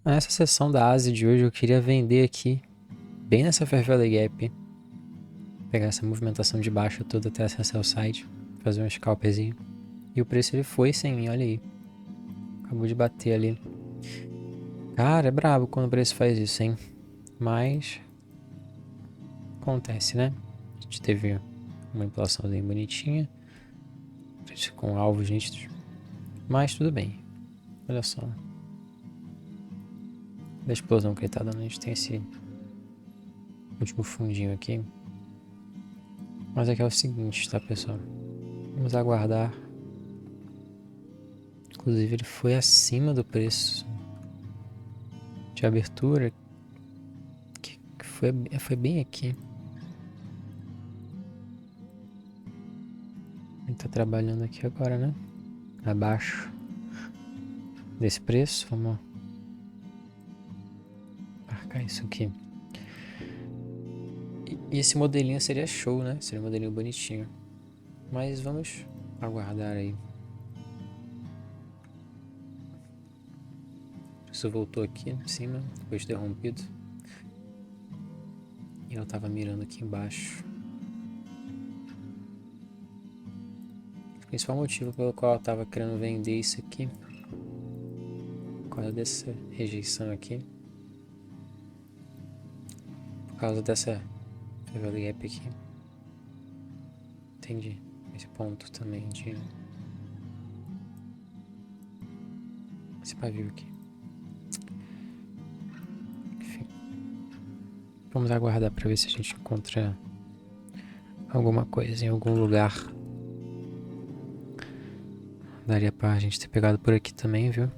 Nessa sessão da Ásia de hoje eu queria vender aqui, bem nessa Fair Valley Gap. Pegar essa movimentação de baixo toda até acessar o site, fazer um scalperzinho. E o preço ele foi sem mim, olha aí. Acabou de bater ali. Cara, é brabo quando o preço faz isso, hein? Mas acontece, né? A gente teve uma inflaçãozinha bonitinha, com alvos nítidos. Mas tudo bem. Olha só. Da explosão que ele tá dando, a gente tem esse último fundinho aqui. Mas aqui é o seguinte, tá, pessoal? Vamos aguardar. Inclusive ele foi acima do preço de abertura, que foi bem aqui. Ele tá trabalhando aqui agora, né? Abaixo desse preço. Vamos marcar isso aqui. E esse modelinho seria show, né? Seria um modelinho bonitinho. Mas vamos aguardar aí. Isso voltou aqui em cima, foi interrompido. E eu tava mirando aqui embaixo. O principal motivo pelo qual eu tava querendo vender isso aqui, por causa dessa rejeição aqui, por causa dessa Fairvalley Gap aqui. Entendi. Esse ponto também de esse pavio aqui. Enfim. Vamos aguardar pra ver se a gente encontra alguma coisa em algum lugar. Daria pra gente ter pegado por aqui também, viu?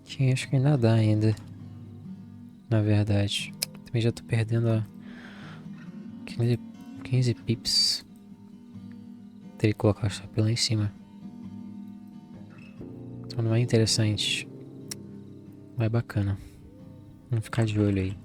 Aqui acho que ainda dá ainda. Na verdade. Também já tô perdendo a 15 pips. Teria que colocar o stop lá em cima. Então não é interessante. Não é bacana. Vamos ficar de olho aí.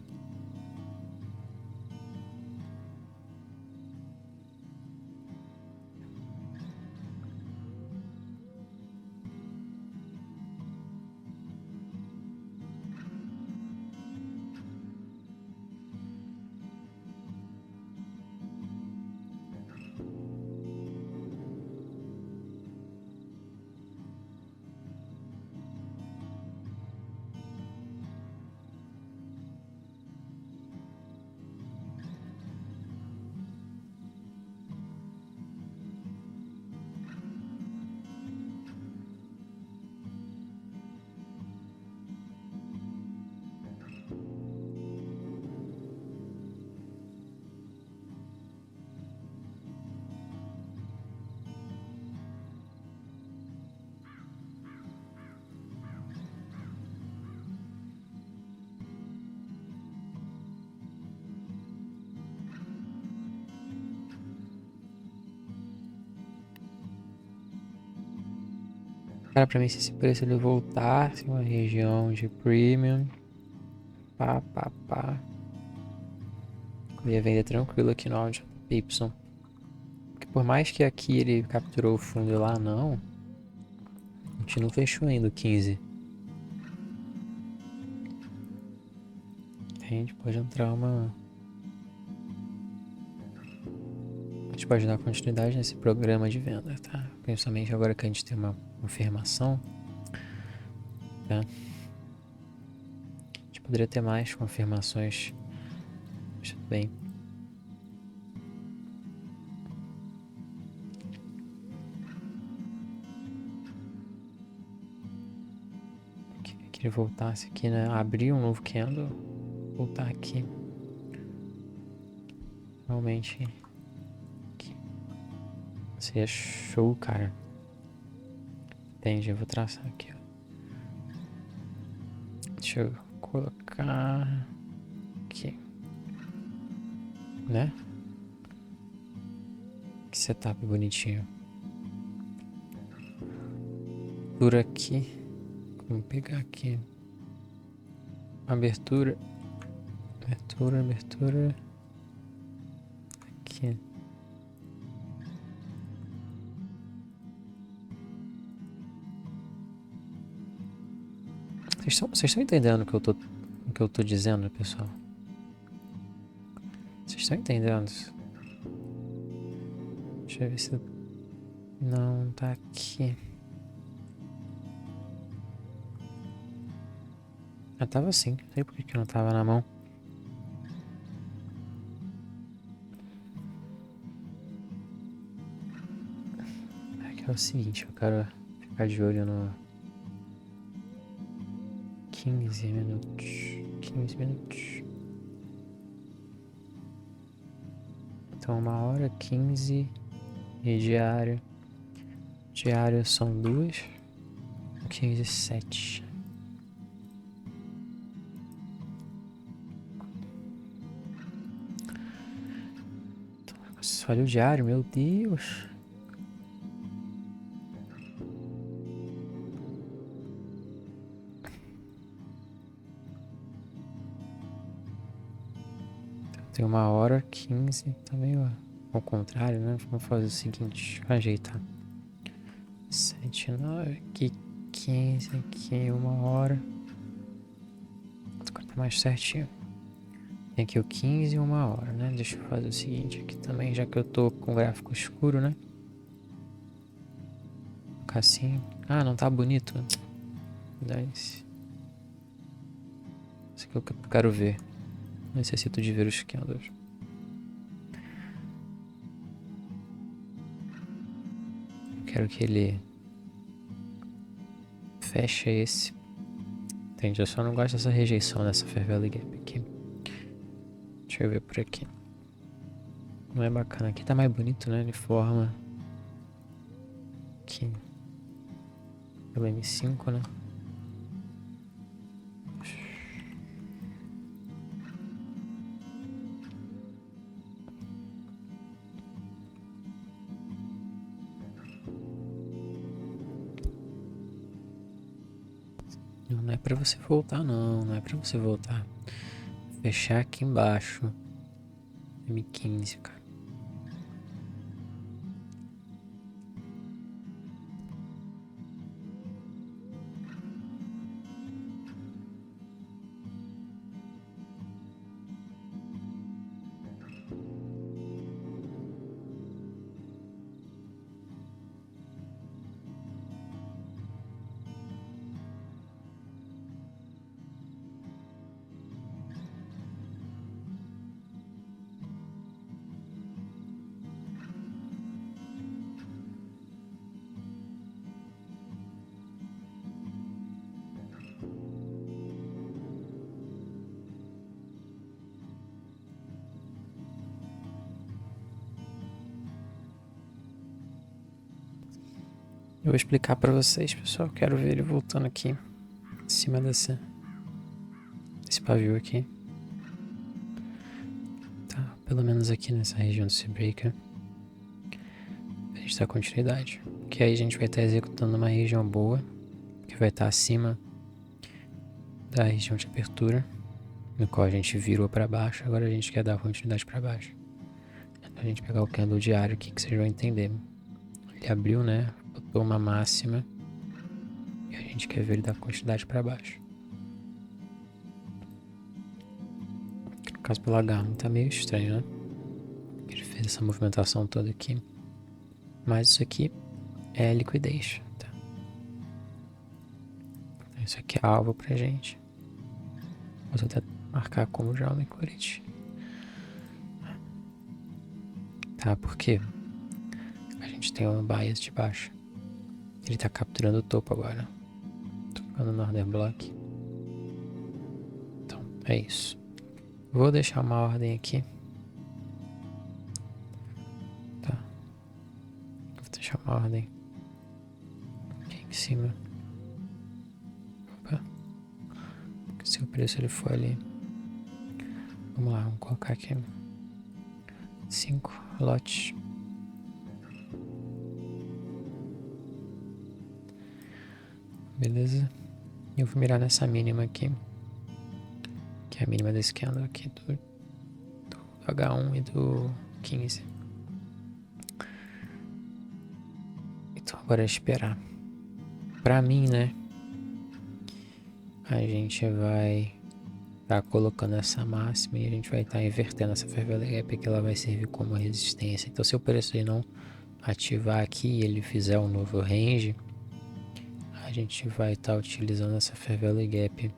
Cara, pra mim se esse preço ele voltasse uma região de premium. Pá. Eu ia vender tranquilo aqui no áudio Y. Porque por mais que aqui ele capturou o fundo e lá não, a gente não fechou ainda o 15. A gente pode entrar uma... A gente pode dar continuidade nesse programa de venda, tá? Principalmente agora que a gente tem uma confirmação, tá? A gente poderia ter mais confirmações. Mas tudo bem. Queria voltasse aqui, né? Abrir um novo candle. Voltar aqui. Realmente. Aqui. Seria show, cara. Entende? Eu vou traçar aqui, ó. Deixa eu colocar aqui, né? Que setup bonitinho. Por aqui. Vamos pegar aqui. Abertura. Abertura. Aqui. Vocês estão entendendo o que eu tô dizendo, pessoal? Vocês estão entendendo? Deixa eu ver se... Não, tá aqui. Ah, tava sim. Não sei por que não tava na mão. É o seguinte, eu quero ficar de olho no 15 minutos. 15 minutos. Então 1h15 e diário. Diário são 2. 15, 7. Olha o diário, meu Deus. Tem 1h15 também, ó. Ao contrário, né? Vamos fazer o seguinte, vou ajeitar. 7, 9, aqui 15, aqui 1h. Agora tá mais certinho. Tem aqui o 15 e 1h, né? Deixa eu fazer o seguinte aqui também, já que eu tô com o gráfico escuro, né? Ficar assim. Ah, não tá bonito. Dane-se. Isso aqui é o que eu quero ver. Necessito de ver os candles. Quero que ele feche esse. Entende? Eu só não gosto dessa rejeição dessa Fair Valley Gap aqui. Deixa eu ver por aqui. Não é bacana. Aqui tá mais bonito, né? Ele forma aqui pelo M5, né? Não é pra você voltar, não. Não é pra você voltar. Fechar aqui embaixo. M15, cara. Eu vou explicar pra vocês, pessoal. Quero ver ele voltando aqui. Em cima desse pavio aqui. Tá, pelo menos aqui nessa região do Seabreaker. A gente dá continuidade. Que aí a gente vai estar executando uma região boa. Que vai estar acima da região de abertura. No qual a gente virou pra baixo. Agora a gente quer dar continuidade pra baixo. A gente pegar o candle diário aqui que vocês vão entender. Ele abriu, né? Botou uma máxima. E a gente quer ver ele dar continuidade pra baixo. No caso pelo H1 tá meio estranho, né? Ele fez essa movimentação toda aqui. Mas isso aqui é liquidez, tá? Isso aqui é alvo pra gente. Vou até marcar como já o liquidity. Tá, porque a gente tem uma bias de baixo. Ele tá capturando o topo agora. Tô ficando no order block. Então, é isso. Vou deixar uma ordem aqui. Tá. Vou deixar uma ordem aqui em cima. Opa. Porque se o preço ele for ali. Vamos lá, vamos colocar aqui 5 lotes. Beleza? E eu vou mirar nessa mínima aqui. Que é a mínima desse candle aqui do H1 e do 15. Então agora é esperar. Pra mim, né? a gente vai estar colocando essa máxima e a gente vai estar invertendo essa Fair Value Gap, que ela vai servir como resistência. Então se o preço ele não ativar aqui e ele fizer um novo range, a gente vai estar utilizando essa Fair Value Gap.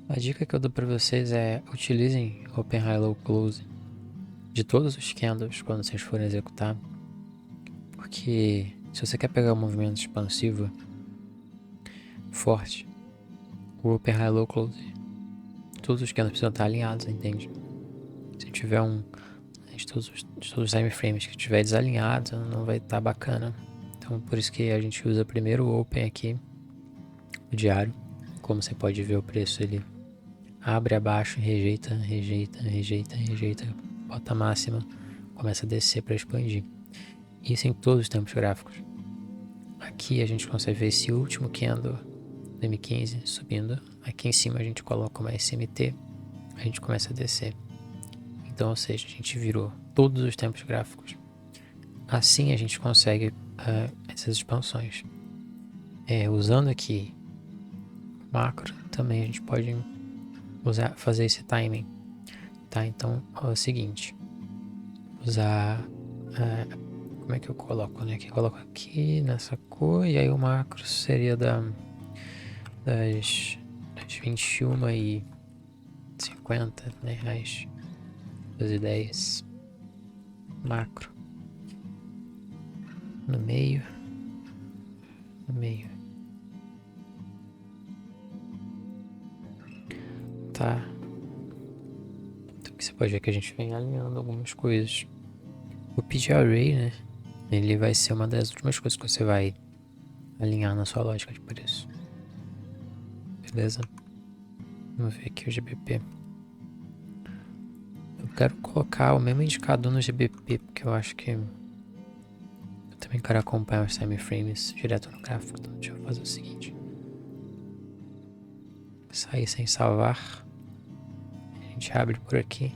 A dica que eu dou para vocês é utilizem Open High Low Close de todos os candles quando vocês forem executar, porque se você quer pegar um movimento expansivo forte, o Open High Low Close, todos os candles precisam estar alinhados, entende? Se tiver de todos os time frames que estiver desalinhado, não vai estar bacana. Então por isso que a gente usa primeiro o Open aqui, o diário. Como você pode ver, o preço ele abre abaixo, rejeita, bota a máxima, começa a descer para expandir. Isso em todos os tempos gráficos. Aqui a gente consegue ver esse último candle do M15 subindo. Aqui em cima a gente coloca uma SMT, a gente começa a descer. Então, ou seja, a gente virou todos os tempos gráficos. Assim a gente consegue essas expansões. Usando aqui macro, também a gente pode fazer esse timing. Tá? Então é o seguinte, usar como é que eu coloco, né? Que eu coloco aqui nessa cor e aí o macro seria das 21h50, né? Às 2h10 macro no meio, tá? Então aqui você pode ver que a gente vem alinhando algumas coisas. O PG Array, né? Ele vai ser uma das últimas coisas que você vai alinhar na sua lógica de preço. Beleza? Vamos ver aqui o GBP. Eu quero colocar o mesmo indicador no GBP, porque eu acho que eu também quero acompanhar os time frames direto no gráfico. Então deixa eu fazer o seguinte. Sair sem salvar. A gente abre por aqui.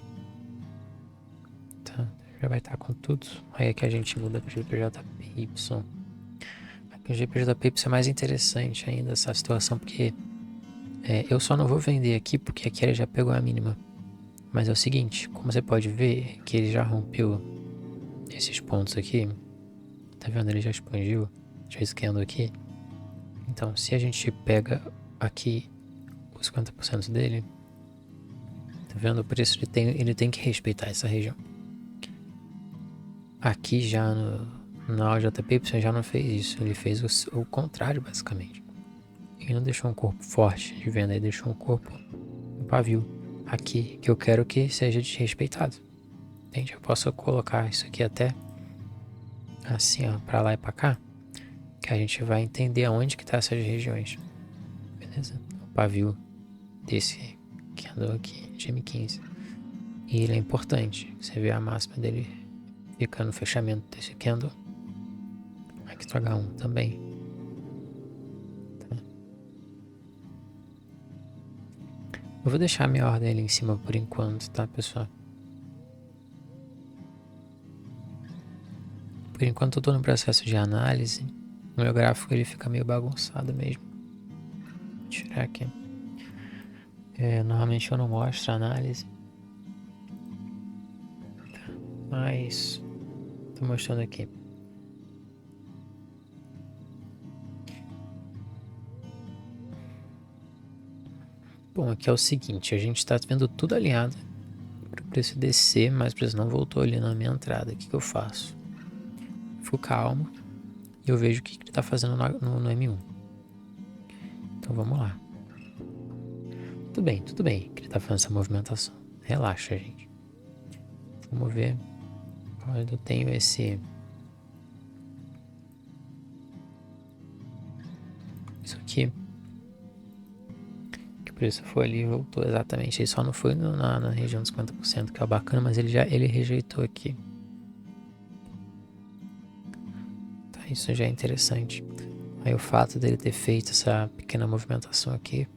Tá, já vai estar com tudo. Aí aqui a gente muda para o GPJPY. Aqui o GPJPY é mais interessante ainda essa situação, porque eu só não vou vender aqui porque aqui ele já pegou a mínima. Mas é o seguinte, como você pode ver que ele já rompeu esses pontos aqui. Tá vendo? Ele já expandiu. Já esquendo aqui. Então se a gente pega aqui os 50% dele, tá vendo? O preço ele tem que respeitar essa região. Aqui já na OJP você já não fez isso. Ele fez o contrário basicamente. Ele não deixou um corpo forte de venda, ele deixou um corpo, um pavio aqui que eu quero que seja desrespeitado. Entende? Eu posso colocar isso aqui até assim, ó, pra lá e pra cá, que a gente vai entender aonde que tá essas regiões. Beleza? O pavio desse que andou aqui, GM15. E ele é importante. Você vê a máxima dele fica no fechamento desse candle. Aqui do H1 também. Tá? Eu vou deixar a minha ordem ali em cima por enquanto, tá, pessoal? Por enquanto eu tô no processo de análise. O meu gráfico ele fica meio bagunçado mesmo. Vou tirar aqui. Normalmente eu não mostro a análise. Tá, mas tô mostrando aqui. Bom, aqui é o seguinte, a gente tá vendo tudo alinhado para o preço descer, mas o preço não voltou ali na minha entrada. O que eu faço? Fico calmo e eu vejo o que ele tá fazendo no M1. Então vamos lá. Tudo bem que ele tá fazendo essa movimentação. Relaxa, gente. Vamos ver. Olha, eu tenho esse... Isso aqui. Que o preço foi ali e voltou exatamente. Ele só não foi na região dos 50%, que é o bacana, mas ele rejeitou aqui. Isso já é interessante. Aí o fato dele ter feito essa pequena movimentação aqui,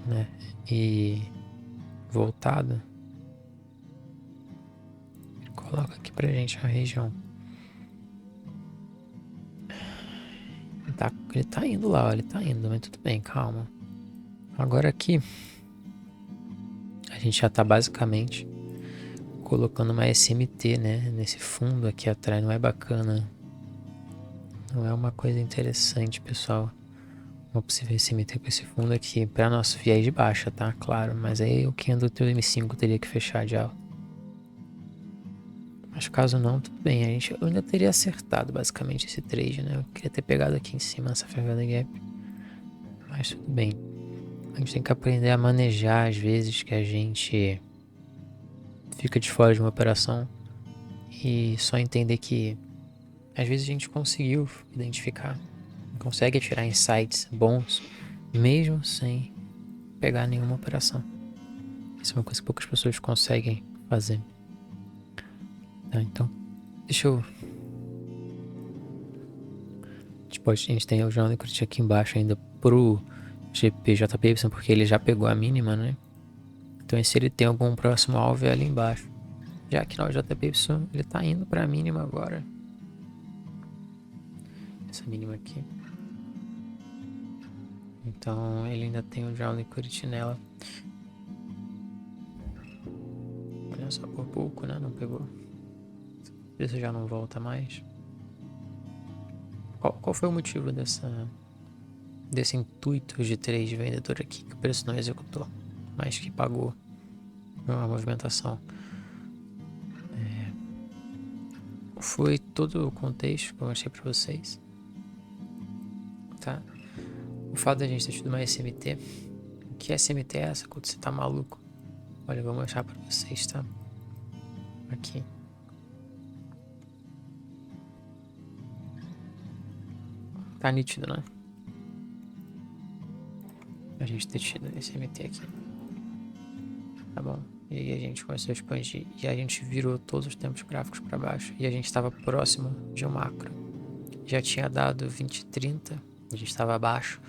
né? E voltado, coloca aqui pra gente a região. Ele tá indo lá, ó, ele tá indo, mas tudo bem, calma. Agora aqui, a gente já tá basicamente colocando uma SMT, né? Nesse fundo aqui atrás, não é bacana. Não é uma coisa interessante, pessoal. Uma possível SMT com esse fundo aqui, para nosso viés de baixa, tá? Claro, mas aí o candle do M5 teria que fechar de alta. Mas caso não, tudo bem. Eu ainda teria acertado basicamente esse trade, né? Eu queria ter pegado aqui em cima essa Fair Value Gap. Mas tudo bem. A gente tem que aprender a manejar às vezes que a gente fica de fora de uma operação e só entender que às vezes a gente conseguiu identificar, consegue tirar insights bons mesmo sem pegar nenhuma operação. Isso é uma coisa que poucas pessoas conseguem fazer. Tá, então, deixa eu... A gente tem o João Liquidity aqui embaixo ainda pro GPJPY, porque ele já pegou a mínima, né? Então, se ele tem algum próximo alvo é ali embaixo. Já que no JPY ele tá indo pra mínima agora. Essa mínima aqui. Então, ele ainda tem o João Liquidity nela. Olha só, por pouco, né? Não pegou. O preço já não volta mais. Qual foi o motivo desse intuito de trade vendedor aqui, que o preço não executou, mas que pagou uma movimentação? Foi todo o contexto que eu mostrei pra vocês, tá? O fato da gente ter tido uma SMT. Que SMT é essa, quando você tá maluco? Olha, eu vou mostrar pra vocês, tá? Aqui. Tá nítido, né? A gente ter tido esse SMT aqui. Tá bom? E aí a gente começou a expandir. E a gente virou todos os tempos gráficos para baixo. E a gente estava próximo de um macro. Já tinha dado 20, 30. A gente estava abaixo.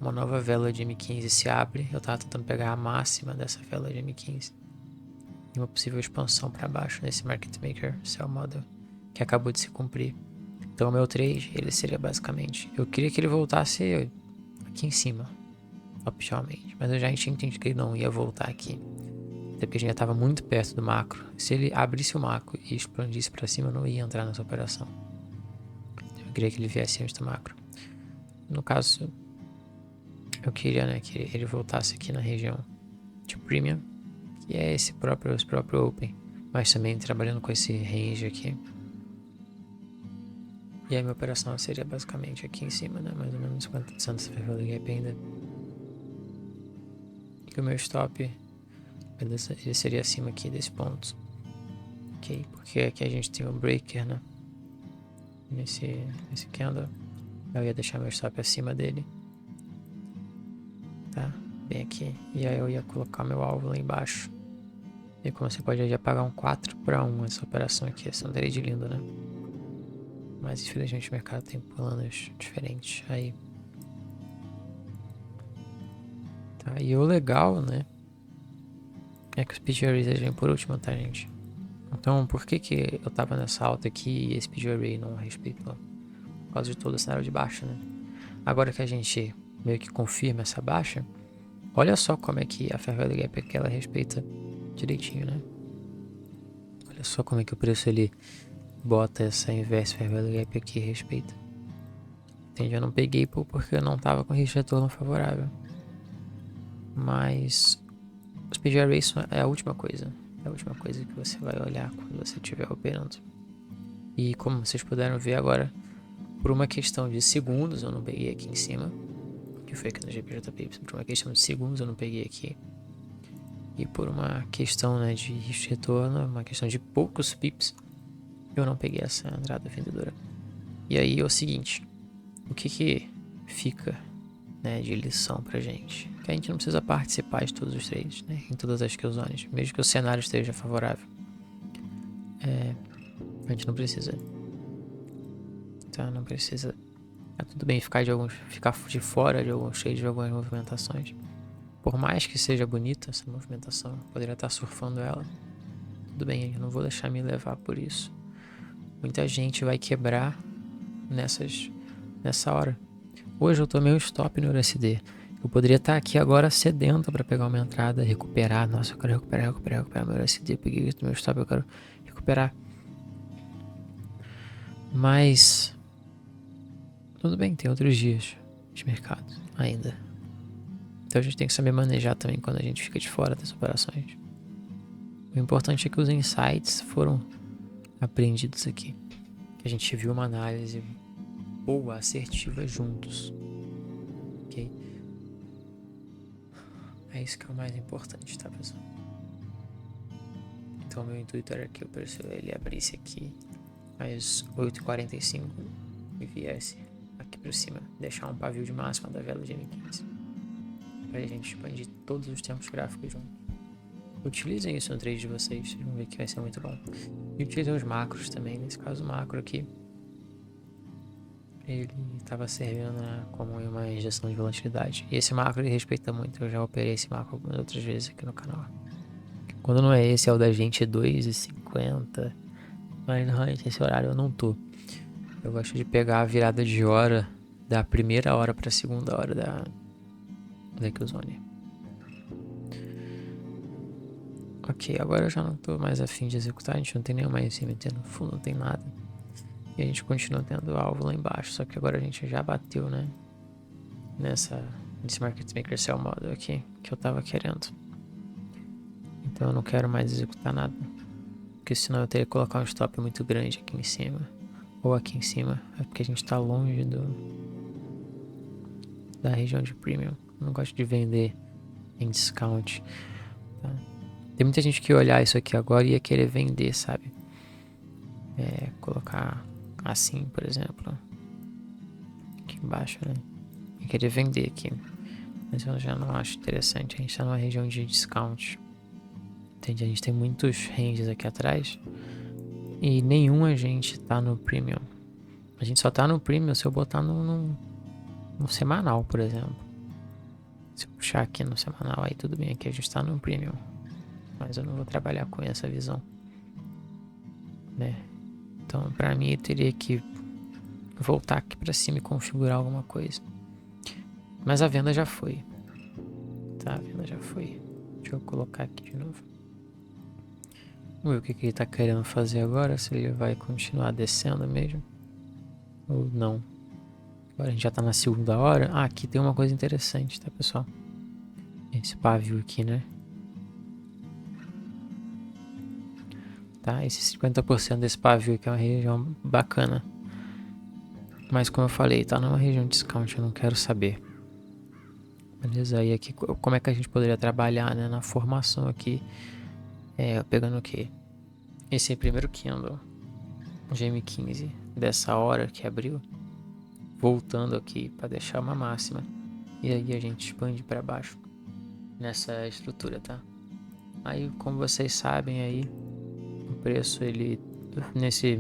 Uma nova vela de M15 se abre. Eu estava tentando pegar a máxima dessa vela de M15. E uma possível expansão para baixo nesse Market Maker Sell Model. Que acabou de se cumprir. Então o meu trade, ele seria basicamente... Eu queria que ele voltasse aqui em cima. Opcionalmente. Mas eu já tinha entendido que ele não ia voltar aqui. Até porque a gente já estava muito perto do macro. Se ele abrisse o macro e expandisse para cima, eu não ia entrar nessa operação. Eu queria que ele viesse antes do macro. No caso, eu queria, né, que ele voltasse aqui na região de Premium, que é esse próprio Open, mas também trabalhando com esse range aqui. E aí minha operação seria basicamente aqui em cima, né, mais ou menos 50% dessa Fair Value Gap ainda. E o meu stop, ele seria acima aqui desse ponto. Ok, porque aqui a gente tem um breaker, né? Nesse candle. Eu ia deixar meu stop acima dele. Tá? Bem aqui. E aí eu ia colocar meu alvo lá embaixo. E como você pode, eu ia pagar um 4-1 essa operação aqui. Esse é um trade lindo, né? Mas infelizmente o mercado tem planos diferentes aí. Tá? E o legal, né? É que os Speed Arrays vêm por último, tá, gente? Então, por que eu tava nessa alta aqui e esse Speed Array não respeitou? Por causa de todo o cenário de baixa, né? Agora que a gente meio que confirma essa baixa, olha só como é que a Fair Value Gap aqui ela respeita direitinho, né? Olha só como é que o preço ele bota essa inverse Fair Value Gap aqui e respeita. Entende? Eu não peguei porque eu não tava com risco de retorno favorável. Mas os Speed Arrays é a última coisa. É a última coisa que você vai olhar quando você estiver operando. E como vocês puderam ver agora, por uma questão de segundos eu não peguei aqui em cima. Que foi aqui no GPJPY. Por uma questão de segundos eu não peguei aqui. E por uma questão, né, de risco de retorno, uma questão de poucos pips, eu não peguei essa entrada vendedora. E aí é o seguinte, o que fica, né, de lição pra gente? Que a gente não precisa participar de todos os trades, né, em todas as killzones, mesmo que o cenário esteja favorável. A gente não precisa. tá? Não precisa... Tá tudo bem ficar de fora de alguns shades, de algumas movimentações. Por mais que seja bonita essa movimentação, eu poderia estar surfando ela. Tudo bem, eu não vou deixar me levar por isso. Muita gente vai quebrar nessa hora. Hoje eu tomei um stop no USD. Eu poderia estar aqui agora sedento para pegar uma entrada, recuperar. Nossa, eu quero recuperar meu USD. Peguei o meu stop, eu quero recuperar. Mas tudo bem, tem outros dias de mercado ainda. Então a gente tem que saber manejar também quando a gente fica de fora das operações. O importante é que os insights foram aprendidos aqui. Que a gente viu uma análise boa, assertiva juntos. Ok? É isso que é o mais importante, tá, pessoal? Então meu intuito era que o preço ele abrisse aqui às 8h45 e viesse aqui por cima, deixar um pavio de máxima da vela de M15 pra gente expandir todos os tempos gráficos juntos. Utilizem isso no trade de vocês vão ver que vai ser muito bom. E utilizem os macros também, nesse caso o macro aqui ele estava servindo como uma injeção de volatilidade. E esse macro ele respeita muito, eu já operei esse macro algumas outras vezes aqui no canal. Quando não é esse, é o da 22h50. Mas não, esse horário eu não tô. Eu gosto de pegar a virada de hora da primeira hora pra segunda hora da Killzone. Ok, agora eu já não tô mais afim de executar. A gente não tem nenhuma ICMT no fundo, não tem nada. E a gente continua tendo alvo lá embaixo. Só que agora a gente já bateu, né? Nesse Market Maker Sell Model aqui que eu tava querendo. Então eu não quero mais executar nada. Porque senão eu teria que colocar um stop muito grande aqui em cima. Ou aqui em cima. É porque a gente tá longe da região de premium. Eu não gosto de vender em discount. Tá? Tem muita gente que ia olhar isso aqui agora e ia querer vender, sabe? Colocar assim, por exemplo. Aqui embaixo, né? Ia querer vender aqui. Mas eu já não acho interessante. A gente tá numa região de discount. Entende? A gente tem muitos ranges aqui atrás. E nenhum a gente tá no premium. A gente só tá no premium se eu botar no semanal, por exemplo. Se eu puxar aqui no semanal, aí tudo bem. Aqui a gente tá no premium. Mas eu não vou trabalhar com essa visão, né? Então, pra mim, eu teria que voltar aqui pra cima e configurar alguma coisa. Mas a venda já foi. Tá, a venda já foi. Deixa eu colocar aqui de novo. Vamos ver o que ele tá querendo fazer agora. Se ele vai continuar descendo mesmo. Ou não. Agora a gente já tá na segunda hora. Ah, aqui tem uma coisa interessante, tá, pessoal? Esse pavio aqui, né? Tá? Esse 50% desse pavio aqui é uma região bacana. Mas como eu falei, tá numa região de discount, eu não quero saber. Beleza? E aqui, como é que a gente poderia trabalhar, né? Na formação aqui. Pegando o quê? Esse primeiro candle. GM15 dessa hora que abriu. Voltando aqui para deixar uma máxima. E aí a gente expande para baixo. Nessa estrutura, tá? Aí, como vocês sabem aí, o preço, ele, nesse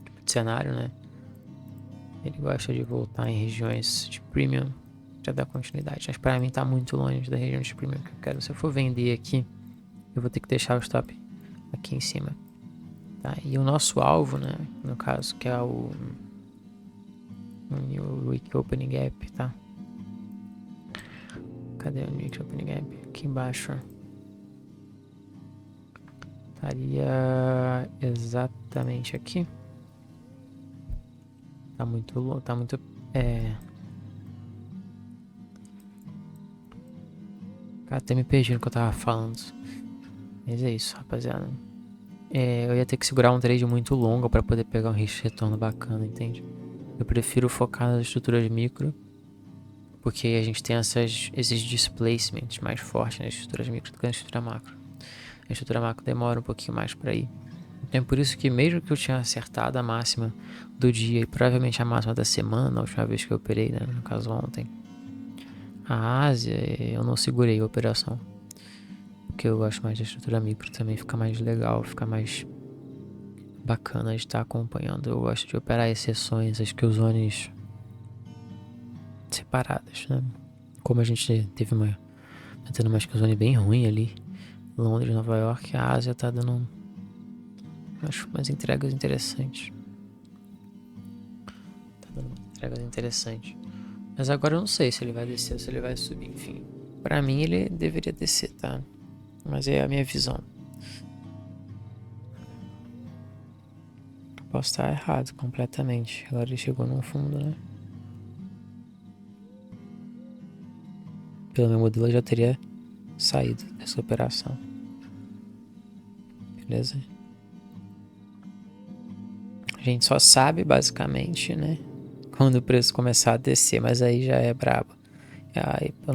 tipo de cenário, né? Ele gosta de voltar em regiões de premium para dar continuidade. Mas para mim tá muito longe da região de premium que eu quero. Se eu for vender aqui, eu vou ter que deixar o stop aqui em cima. Tá? E o nosso alvo, né? No caso, que é o New Week Opening Gap, tá? Cadê o New Week Opening Gap? Aqui embaixo. Estaria exatamente aqui. Tá muito... Cara, até me perdi no que eu tava falando. Mas é isso, rapaziada. Eu ia ter que segurar um trade muito longo pra poder pegar um risco de retorno bacana, entende? Eu prefiro focar nas estruturas micro, porque a gente tem esses displacements mais fortes nas estruturas micro do que na estrutura macro. A estrutura macro demora um pouquinho mais pra ir. Então é por isso que mesmo que eu tinha acertado a máxima do dia e provavelmente a máxima da semana, a última vez que eu operei, né, no caso ontem, a Ásia, eu não segurei a operação. Porque eu gosto mais da estrutura micro também, fica mais legal, fica mais bacana de estar acompanhando. Eu gosto de operar exceções, as killzones separadas, né? Como a gente teve tá tendo uma killzone bem ruim ali, Londres, Nova York, a Ásia tá dando umas entregas interessantes. Tá dando umas entregas interessantes. Mas agora eu não sei se ele vai descer ou se ele vai subir, enfim. Pra mim ele deveria descer, tá? Mas é a minha visão. Posso estar errado completamente. Agora ele chegou no fundo, né? Pelo meu modelo eu já teria saído dessa operação. Beleza? A gente só sabe basicamente, né? Quando o preço começar a descer, mas aí já é brabo. Aí eu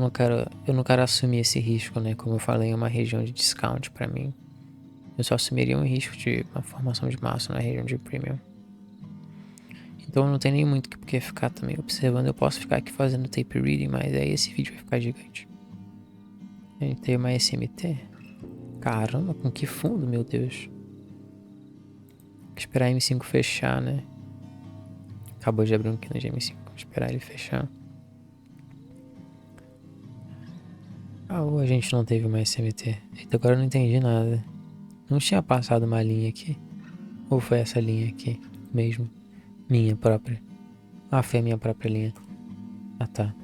não quero assumir esse risco, né? Como eu falei, é uma região de discount pra mim. Eu só assumiria um risco de uma formação de massa na região de premium. Então não tem nem muito que porque ficar também observando. Eu posso ficar aqui fazendo tape reading, mas aí esse vídeo vai ficar gigante. A gente tem uma SMT. Caramba, com que fundo, meu Deus. Tem que esperar a M5 fechar, né? Acabou de abrir um aqui no M5. Vou esperar ele fechar. Ah, ou a gente não teve uma SMT. Eita, agora eu não entendi nada. Não tinha passado uma linha aqui? Ou foi essa linha aqui mesmo? Minha própria. Ah, foi a minha própria linha. Ah, tá.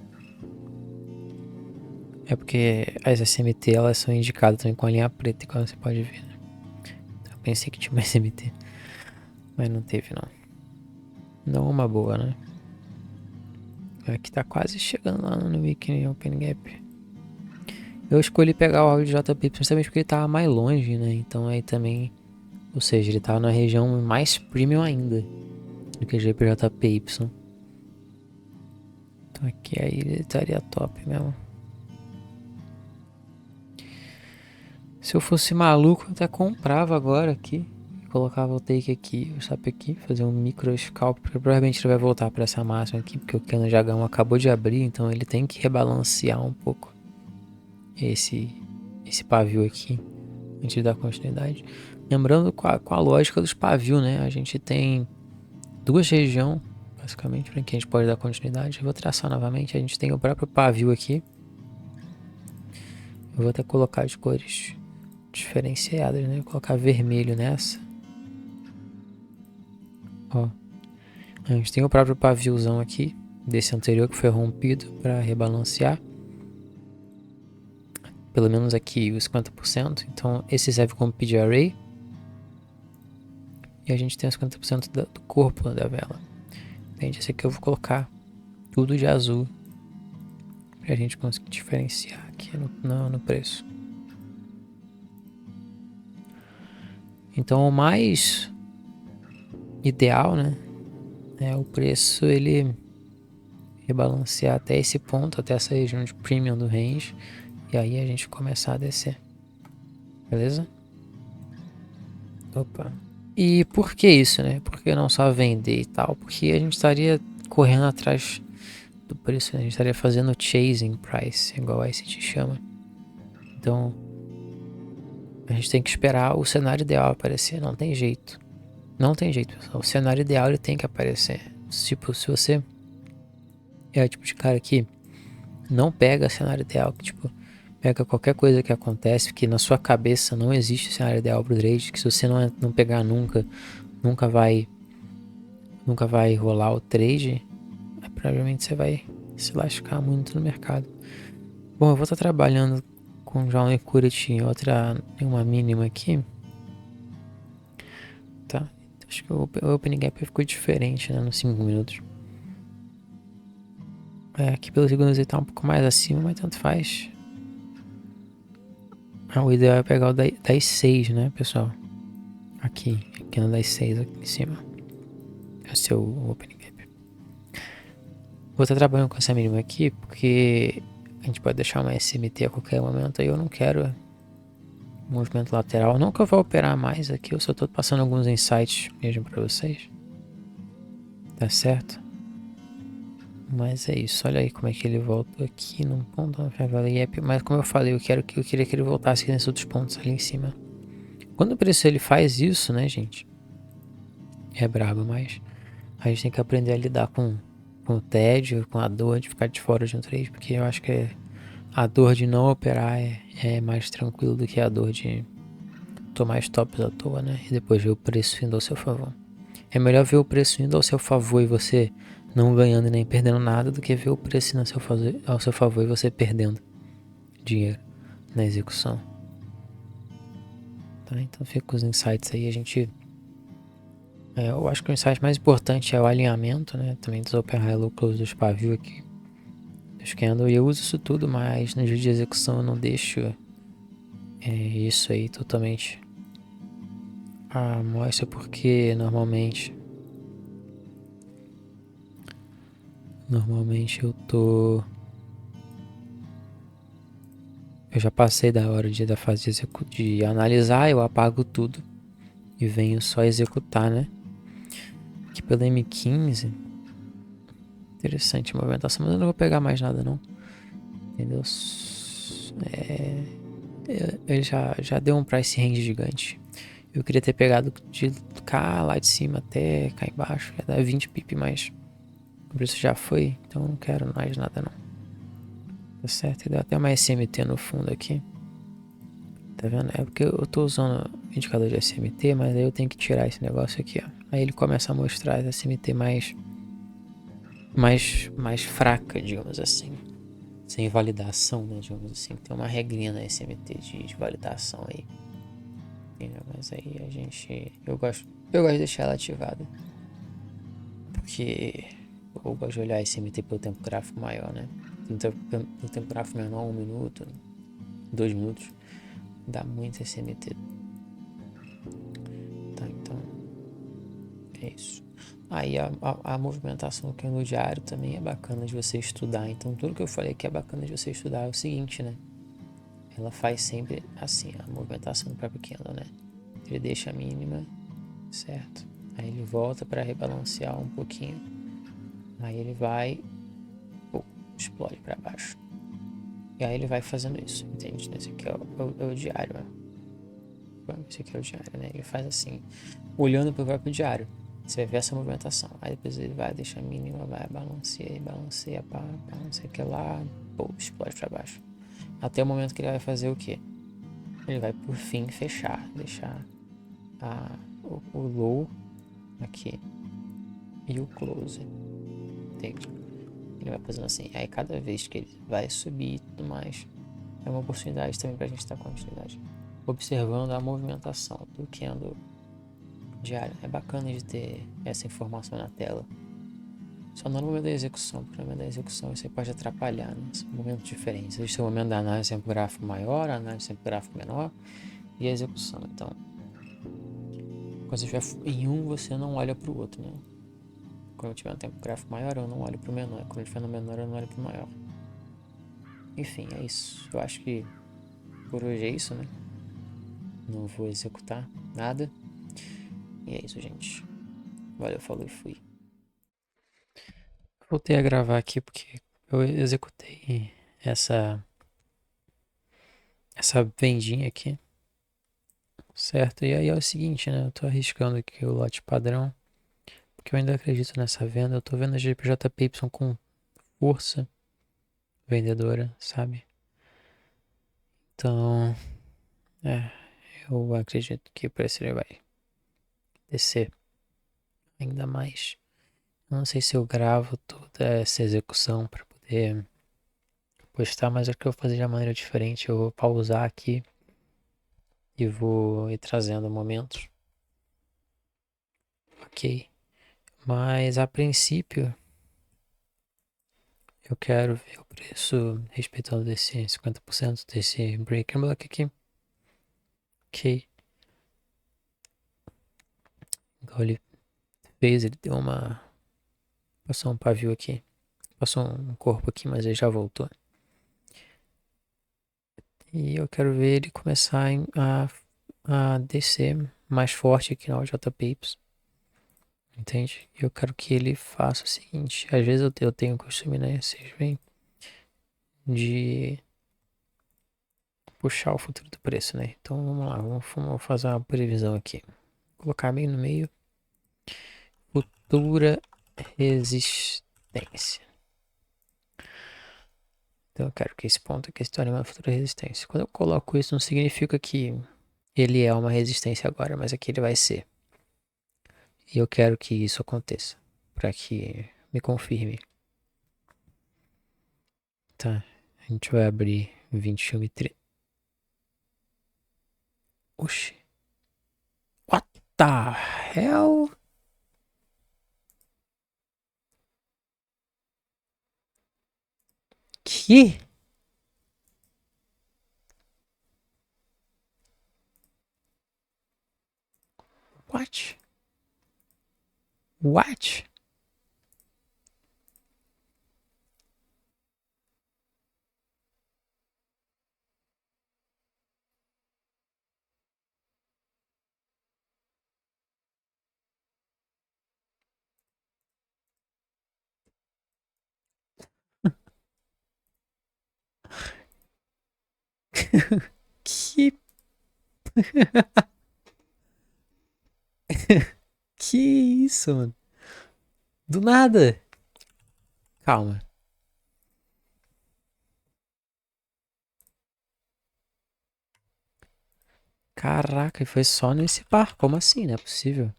É porque as SMT elas são indicadas também com a linha preta, igual você pode ver, né? Então, eu pensei que tinha uma SMT. Mas não teve, não. Não uma boa, né? Aqui tá quase chegando lá no Weekly Open Gap. Eu escolhi pegar o áudio de JP principalmente porque ele tava mais longe, né? Então aí também... Ou seja, ele tava na região mais premium ainda do que GPJPY. Então aqui aí ele estaria top mesmo. Se eu fosse maluco, eu até comprava agora aqui. Colocava o take aqui, o SAP aqui, fazer um micro scalp, porque provavelmente ele vai voltar para essa máxima aqui, porque o Canon Jagão acabou de abrir, então ele tem que rebalancear um pouco esse pavio aqui, antes de dar continuidade. Lembrando com a lógica dos pavios, né? A gente tem duas regiões, basicamente, para que a gente pode dar continuidade. Eu vou traçar novamente, a gente tem o próprio pavio aqui. Eu vou até colocar as cores diferenciadas, né? Vou colocar vermelho nessa. Ó, a gente tem o próprio paviozão aqui, desse anterior que foi rompido para rebalancear. Pelo menos aqui os 50%. Então esse serve como PG Array. E a gente tem os 50% do corpo da vela. Entende? Esse aqui eu vou colocar tudo de azul. Pra gente conseguir diferenciar aqui no preço. Então o mais ideal, né? É o preço ele rebalancear até esse ponto, até essa região de premium do range. E aí a gente começar a descer. Beleza? Opa. E por que isso, né? Por que não só vender e tal? Porque a gente estaria correndo atrás do preço, né? A gente estaria fazendo chasing price, igual a ICT chama. Então, a gente tem que esperar o cenário ideal aparecer, não tem jeito. Não tem jeito, pessoal. O cenário ideal ele tem que aparecer. Tipo, se você é o tipo de cara que não pega cenário ideal, que tipo, pega qualquer coisa que acontece, que na sua cabeça não existe cenário ideal pro trade, que se você não pegar nunca vai rolar o trade, provavelmente você vai se lascar muito no mercado. Bom, eu vou estar trabalhando com já uma Equity em uma mínima aqui. Tá? Acho que o Open Gap ficou diferente, né? Nos 5 minutos. Aqui pelo segundo ele tá um pouco mais acima, mas tanto faz. O ideal é pegar o das 6, né, pessoal? Aqui no das 6 aqui em cima. Esse é o Open Gap. Vou estar trabalhando com essa mínima aqui, porque a gente pode deixar uma SMT a qualquer momento. Aí eu não quero movimento lateral. Não que eu vá operar mais aqui, eu só tô passando alguns insights mesmo pra vocês. Tá certo? Mas é isso, olha aí como é que ele volta aqui num ponto na Fair Valley Gap. Mas como eu falei, eu queria que ele voltasse aqui nesses outros pontos ali em cima. Quando o preço ele faz isso, né, gente? é brabo, mas a gente tem que aprender a lidar com o tédio, com a dor de ficar de fora de um trade, porque eu acho que a dor de não operar é mais tranquilo do que a dor de tomar stops à toa, né? E depois ver o preço indo ao seu favor. É melhor ver o preço indo ao seu favor e você não ganhando e nem perdendo nada do que ver o preço indo ao seu favor e você perdendo dinheiro na execução. Tá? Então fica os insights aí. Eu acho que o insight mais importante é o alinhamento, né? Também dos open high low close dos pavio aqui. Dos candle. E eu uso isso tudo, mas no dia de execução eu não deixo isso aí totalmente à mostra, porque normalmente eu já passei da hora da fase de analisar, eu apago tudo e venho só executar, né? Aqui pelo M15, interessante a movimentação, mas eu não vou pegar mais nada não, entendeu? Ele já deu um price range gigante. Eu queria ter pegado de cá lá de cima até cá embaixo, ia dar 20 pip, mas o preço já foi, então eu não quero mais nada não. Tá certo? E dá até uma SMT no fundo aqui. Tá vendo? É porque eu tô usando o indicador de SMT, mas aí eu tenho que tirar esse negócio aqui, ó. Aí ele começa a mostrar a SMT mais fraca, digamos assim. Sem validação, né? Digamos assim. Tem uma regrinha na SMT de validação aí. Entendeu? Mas aí eu gosto de deixar ela ativada. Porque eu gosto de olhar a SMT pelo tempo gráfico maior, né? Pelo tempo gráfico menor, 1 minuto, 2 minutos. Dá muito SMT. Tá, então é isso. Aí a movimentação aqui no diário também é bacana de você estudar. Então tudo que eu falei que é bacana de você estudar é o seguinte, né? Ela faz sempre assim, a movimentação do próprio candle, né? Ele deixa a mínima, certo? Aí ele volta para rebalancear um pouquinho. Aí ele vai, explode para baixo. E aí ele vai fazendo isso, entende? Esse aqui é o diário, né? Esse aqui é o diário, né? Ele faz assim, olhando para o próprio diário. Você vai ver essa movimentação. Aí depois ele vai deixar a mínima, vai balanceia, pá, não sei o que lá, explode pra baixo. Até o momento que ele vai fazer o quê? Ele vai por fim fechar, deixar o low aqui e o close. Entende? Ele vai fazendo assim. Aí cada vez que ele vai subir e tudo mais, é uma oportunidade também pra gente dar continuidade. Observando a movimentação do candle diário. É bacana de ter essa informação na tela. Só não no momento da execução, porque no momento da execução isso aí pode atrapalhar, né? São momentos diferentes. Existe o momento da análise sempre gráfico maior, a análise sempre gráfico menor e a execução. Então, quando você estiver em um, você não olha para o outro, né? Quando eu tiver um tempo gráfico maior, eu não olho para o menor. Quando eu estiver no menor, eu não olho para o maior. Enfim, é isso. Eu acho que por hoje é isso, né? Não vou executar nada. E é isso, gente. Valeu, falou e fui. Voltei a gravar aqui porque eu executei essa vendinha aqui, certo? E aí é o seguinte, né? Eu tô arriscando aqui o lote padrão, porque eu ainda acredito nessa venda. Eu tô vendo a GPJPY com força vendedora, sabe? Então, eu acredito que o preço ele vai descer ainda mais. Eu não sei se eu gravo toda essa execução para poder postar, mas é que eu vou fazer de uma maneira diferente. Eu vou pausar aqui e vou ir trazendo momentos. Ok. Mas a princípio eu quero ver o preço respeitando desse 50% desse breaker block aqui. Ok. Igual ele fez, ele deu uma. Passou um pavio aqui. Passou um corpo aqui, mas ele já voltou. E eu quero ver ele começar a descer mais forte aqui na JPIPS. Entende? Eu quero que ele faça o seguinte. Às vezes eu tenho o costume, né? Vocês veem, de puxar o futuro do preço, né? Então vamos lá, vamos fazer uma previsão aqui. Vou colocar bem no meio. temperatura, resistência. Então eu quero que esse ponto aqui se torne uma futura resistência. Quando eu coloco isso, não significa que ele é uma resistência agora, mas aqui ele vai ser. E eu quero que isso aconteça, para que me confirme. Tá, a gente vai abrir 21 e 3. Oxi. What the hell? Que? What? What? Que? Que isso, mano? Do nada. Calma. Caraca, e foi só nesse par. Como assim? Não é possível.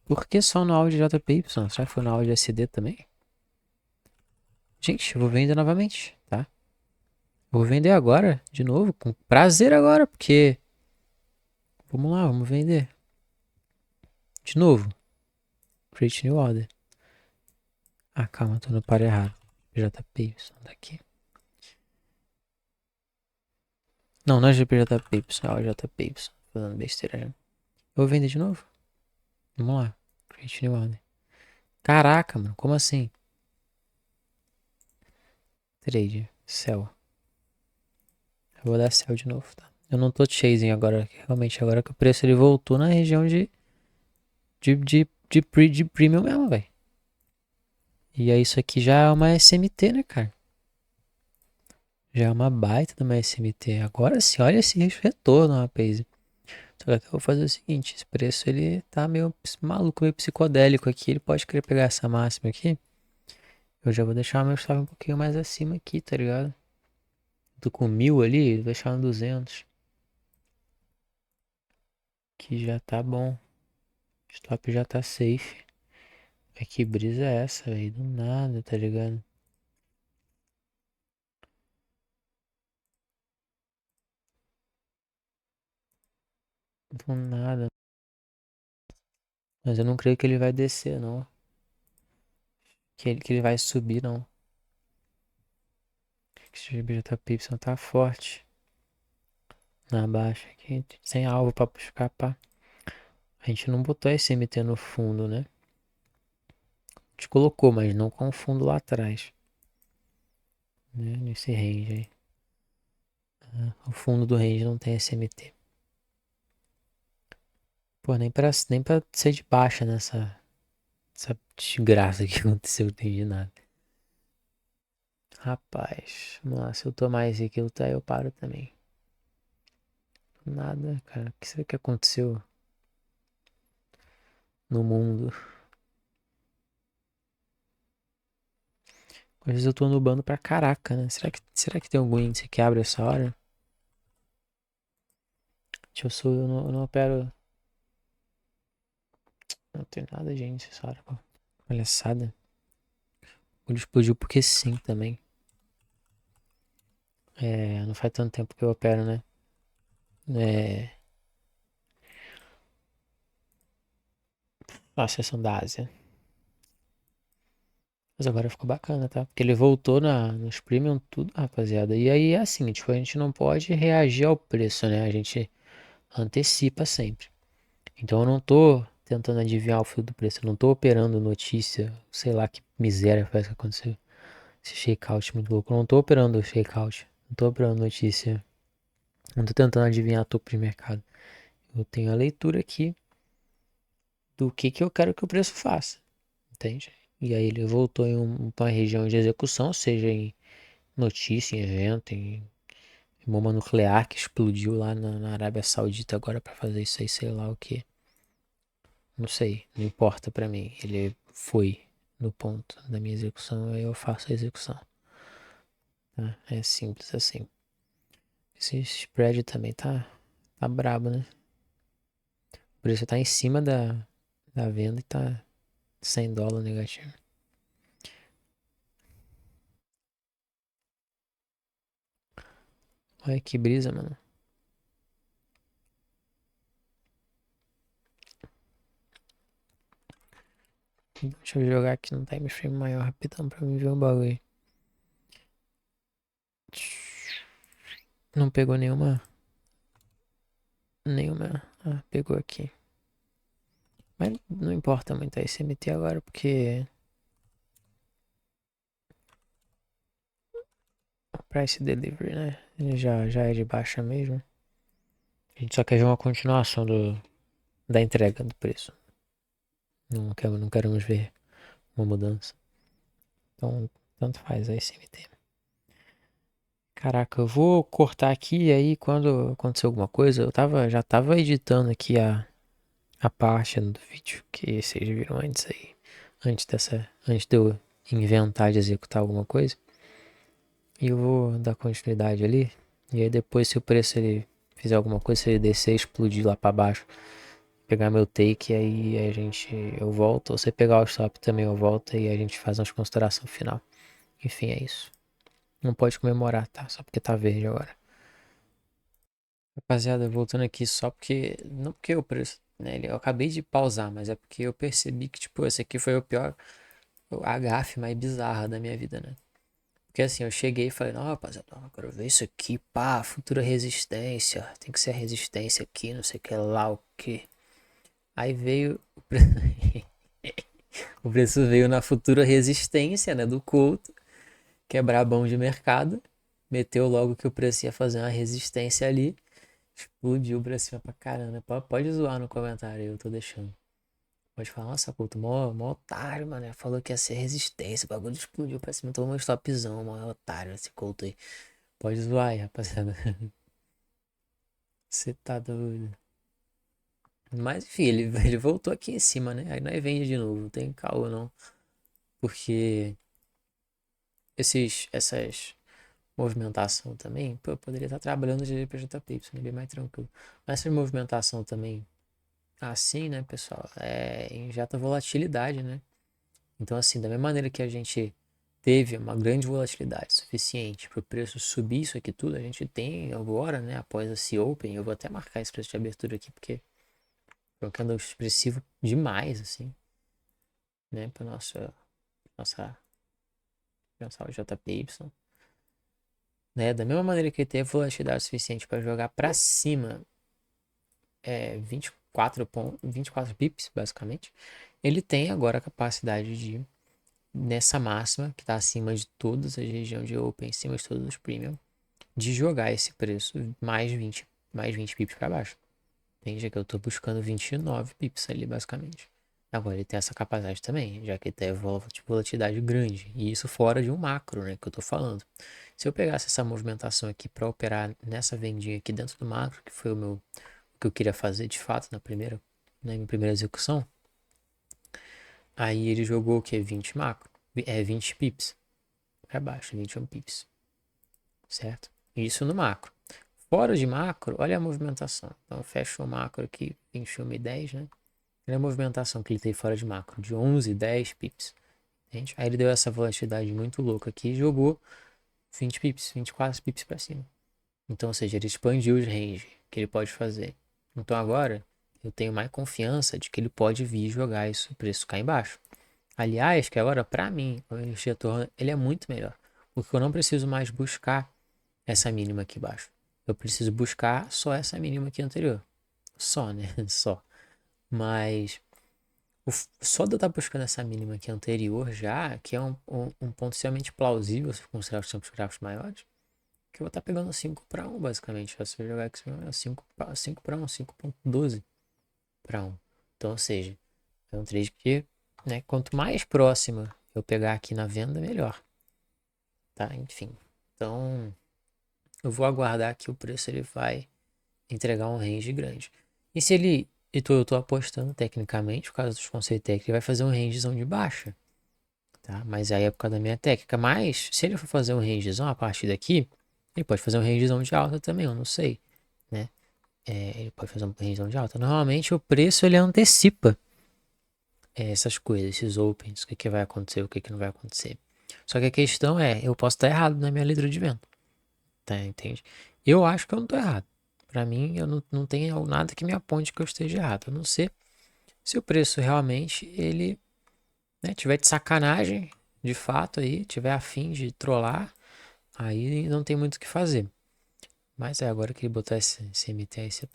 Por que só no áudio JPY? Será que foi no áudio SD também? Gente, eu vou vender novamente, tá? Vou vender agora, de novo, com prazer agora, porque... Vamos lá, vamos vender. De novo. Create new order. Ah, calma, tô no par errado. JPY daqui. Não, não é GPJPY, é o JPY. Tô dando besteira já. Eu vou vender de novo. Vamos lá. Create new order. Caraca, mano, como assim? Trade, sell. Eu vou dar sell de novo, tá? Eu não tô chasing agora, realmente agora que o preço ele voltou na região de premium mesmo, velho. E aí isso aqui já é uma SMT, né, cara? Já é uma baita de uma SMT. Agora sim, olha esse retorno, rapaz. Só que eu vou fazer o seguinte, esse preço ele tá meio maluco, meio psicodélico aqui. Ele pode querer pegar essa máxima aqui. Eu já vou deixar o meu stop um pouquinho mais acima aqui, tá ligado? Tô com 1000 ali, vou deixar no 200. Que já tá bom. Stop já tá safe. Mas que brisa é essa, velho? Do nada, tá ligado? Do nada. Mas eu não creio que ele vai descer, não. Que ele vai subir, não. Esse BJPY tá forte. Na baixa aqui. Sem alvo pra escapar. A gente não botou esse MT no fundo, né? A gente colocou, mas não com o fundo lá atrás. Né? Nesse range aí. O fundo do range não tem SMT. Pô, nem pra ser de baixa nessa essa desgraça que aconteceu, não entendi nada. Rapaz, vamos lá, se eu tomar esse aqui, tá, eu paro também. Nada, cara. O que será que aconteceu no mundo? Às vezes eu tô nubando pra caraca, né? Será que tem algum índice que abre essa hora? Eu não opero. Não tem nada de índice essa hora, pô. Palhaçada. Ele explodiu porque sim também. É, não faz tanto tempo que eu opero, né? É. A sessão da Ásia. Mas agora ficou bacana, tá? Porque ele voltou nos premium tudo, rapaziada. E aí é assim, tipo, a gente não pode reagir ao preço, né? A gente antecipa sempre. Então eu não tô tentando adivinhar o fio do preço. Eu não tô operando notícia, sei lá que miséria faz que aconteceu. Esse shakeout muito louco. Eu não tô operando shakeout. Não tô operando notícia. Não tô tentando adivinhar topo de mercado. Eu tenho a leitura aqui do que eu quero que o preço faça. Entende? E aí ele voltou em uma região de execução, seja em notícia, em evento, em bomba nuclear que explodiu lá na Arábia Saudita agora pra fazer isso aí, sei lá o que. não sei, não importa pra mim. Ele foi no ponto da minha execução, aí eu faço a execução. Tá? É simples assim. Esse spread também tá brabo, né? O preço tá em cima da venda e tá $100 negativo. Olha que brisa, mano. Deixa eu jogar aqui no time frame maior rapidão pra mim ver o bagulho. Não pegou nenhuma. Nenhuma. Ah, pegou aqui. Mas não importa muito a SMT agora, porque o price delivery, né? Ele já é de baixa mesmo. A gente só quer ver uma continuação da entrega do preço. Não queremos ver uma mudança. Então, tanto faz a SMT. Caraca, eu vou cortar aqui e aí quando acontecer alguma coisa, já tava editando aqui a parte do vídeo que vocês viram antes aí. Antes de eu inventar de executar alguma coisa. E eu vou dar continuidade ali. E aí depois se o preço ele fizer alguma coisa, se ele descer, explodir lá pra baixo, pegar meu take, aí eu volto. Ou você pegar o stop também eu volto e a gente faz uma consideração final. Enfim, é isso. Não pode comemorar, tá? Só porque tá verde agora. Rapaziada, voltando aqui só porque. Não porque o preço, né? Eu acabei de pausar, mas é porque eu percebi que, tipo, esse aqui foi o pior. A gafe mais bizarra da minha vida, né? Porque assim, eu cheguei e falei, não, rapaziada, eu quero ver isso aqui, pá, futura resistência. Tem que ser a resistência aqui, não sei o que lá, o que. Aí veio. O preço veio na futura resistência, né? Do Couto. Quebrar bom de mercado. Meteu logo que o preço ia fazer uma resistência ali. Explodiu pra cima pra caramba. Pode zoar no comentário, eu tô deixando. Pode falar, nossa, Couto, mó otário, mano. Falou que ia ser resistência. O bagulho explodiu pra cima. Tomou um stopzão, mó otário esse Couto aí. Pode zoar aí, rapaziada. Você tá doido. Mas enfim, ele voltou aqui em cima, né? Aí nós vende de novo. Não tem caô, não. Porque essas movimentação também, pô, eu poderia estar trabalhando de para JP, isso é bem mais tranquilo. Mas essa movimentação também, assim, né, pessoal, injeta volatilidade, né? Então, assim, da mesma maneira que a gente teve uma grande volatilidade suficiente para o preço subir isso aqui tudo, a gente tem agora, né, após esse Open, eu vou até marcar esse preço de abertura aqui, porque foi um candle expressivo demais, assim, né, para nossa JPY, né, da mesma maneira que ele teve volatilidade suficiente para jogar para cima 24 pips, basicamente, ele tem agora a capacidade de, nessa máxima, que está acima de todas as regiões de Open, acima de todos os Premium, de jogar esse preço mais 20 pips para baixo. Entende? Que eu estou buscando 29 pips ali, basicamente. Agora ele tem essa capacidade também, já que ele tem volatilidade grande. E isso fora de um macro, né, que eu estou falando. Se eu pegasse essa movimentação aqui para operar nessa vendinha aqui dentro do macro, que foi o que eu queria fazer de fato na minha primeira execução, aí ele jogou o que? 20 macro, 20 pips para baixo, 21 pips, certo? Isso no macro. Fora de macro, olha a movimentação. Então fecha o macro aqui, 21,10, né? Olha a movimentação que ele teve fora de macro, de 11, 10 pips. Entende? Aí ele deu essa volatilidade muito louca aqui e jogou 20 pips, 24 pips para cima. Então, ou seja, ele expandiu os range que ele pode fazer. Então agora eu tenho mais confiança de que ele pode vir jogar isso, o preço cá embaixo. Aliás, que agora para mim, o retorno ele é muito melhor, porque eu não preciso mais buscar essa mínima aqui embaixo. Eu preciso buscar só essa mínima aqui anterior. Só, né? Só. Mas só de eu estar buscando essa mínima aqui anterior já, que é um ponto extremamente plausível se considerar os tempos gráficos maiores, que eu vou estar pegando 5 para um basicamente. Se eu jogar aqui, é 5 para um 5,12 para um. Então, ou seja, é um trade que, né, quanto mais próxima eu pegar aqui na venda, melhor. Tá? Enfim. Então, eu vou aguardar que o preço ele vai entregar um range grande. E se ele Então eu tô apostando tecnicamente, por causa dos conceitos técnicos, ele vai fazer um rangezão de baixa, tá? Mas aí é por causa da minha técnica. Mas se ele for fazer um rangezão a partir daqui, ele pode fazer um rangezão de alta também, eu não sei, né? Ele pode fazer um rangezão de alta. Normalmente o preço ele antecipa essas coisas, esses opens, o que, que vai acontecer, o que, que não vai acontecer. Só que a questão é, eu posso estar errado na minha leitura de vento, tá? Entende? Eu acho que eu não tô errado. Pra mim, eu não tenho nada que me aponte que eu esteja errado. A não ser se o preço realmente, ele, né, tiver de sacanagem, de fato aí, tiver a fim de trollar, aí não tem muito o que fazer. Mas agora que ele botou esse MT aí, você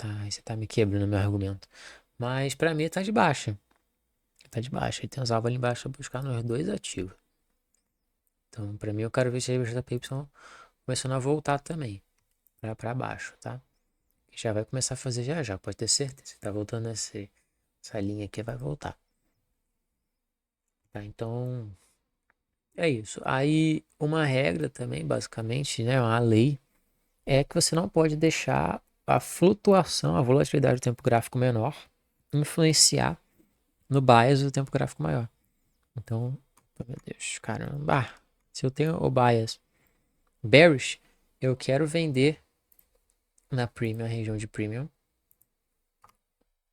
tá me quebrando meu argumento. Mas pra mim tá de baixa. Tá de baixa. E tem os alvos ali embaixo pra buscar nos dois ativos. Então, pra mim, eu quero ver se a BJPY começando a voltar também. Pra baixo, tá? Já vai começar a fazer já, pode ter certeza. Tá voltando essa linha aqui, vai voltar. Tá? Então, é isso. Aí, uma regra também, basicamente, né? Uma lei, é que você não pode deixar a flutuação, a volatilidade do tempo gráfico menor influenciar no bias do tempo gráfico maior. Então, meu Deus, caramba. Se eu tenho o bias bearish, eu quero vender na premium, a região de premium,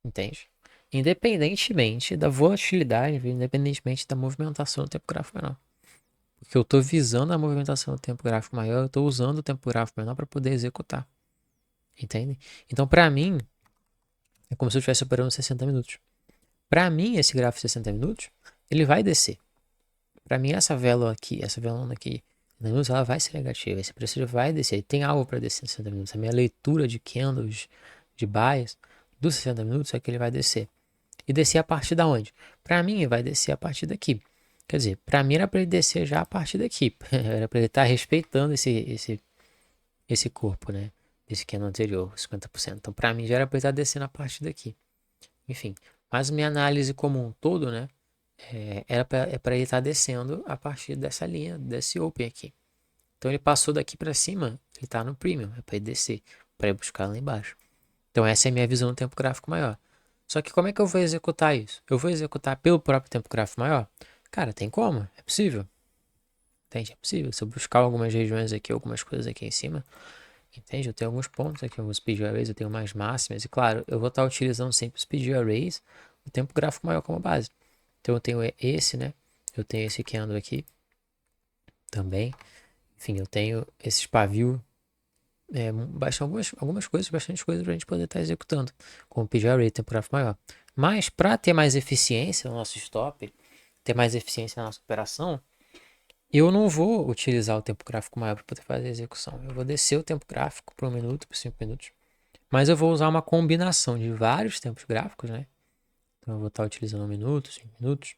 entende? Independentemente da volatilidade, independentemente da movimentação do tempo gráfico menor. Porque eu estou visando a movimentação do tempo gráfico maior, eu estou usando o tempo gráfico menor para poder executar. Entende? Então, para mim, é como se eu estivesse operando 60 minutos. Para mim, esse gráfico de 60 minutos, ele vai descer. Para mim, essa vela aqui, essa velona aqui, minutos, ela vai ser negativa. Esse preço vai descer. Ele tem algo para descer em 60 minutos. A minha leitura de candles, de bias, dos 60 minutos é que ele vai descer. E descer a partir da onde? Para mim, vai descer a partir daqui. Quer dizer, para mim era para ele descer já a partir daqui. Era para ele estar respeitando esse corpo, né? Desse candle anterior, 50%. Então, para mim, já era para ele estar descendo a partir daqui. Enfim, mas minha análise como um todo, né? Era para ele estar descendo a partir dessa linha, desse open aqui. Então, ele passou daqui para cima, ele está no premium. É para ele descer, para ir buscar lá embaixo. Então, essa é a minha visão do tempo gráfico maior. Só que como é que eu vou executar isso? Eu vou executar pelo próprio tempo gráfico maior? Cara, tem como? É possível. Entende? É possível. Se eu buscar algumas regiões aqui, algumas coisas aqui em cima, entende? Eu tenho alguns pontos aqui, alguns speed arrays, eu tenho mais máximas. E claro, eu vou estar utilizando sempre os speed arrays, o tempo gráfico maior como base. Então eu tenho esse, né? Eu tenho esse candle aqui também. Enfim, eu tenho esses pavio. Algumas coisas, bastante coisas para a gente poder estar executando com o PG Array, tempo gráfico maior. Mas para ter mais eficiência no nosso stop, ter mais eficiência na nossa operação, eu não vou utilizar o tempo gráfico maior para poder fazer a execução. Eu vou descer o tempo gráfico por 1 minuto, por 5 minutos. Mas eu vou usar uma combinação de vários tempos gráficos, né? Então eu vou estar utilizando 1 minuto, 5 minutos,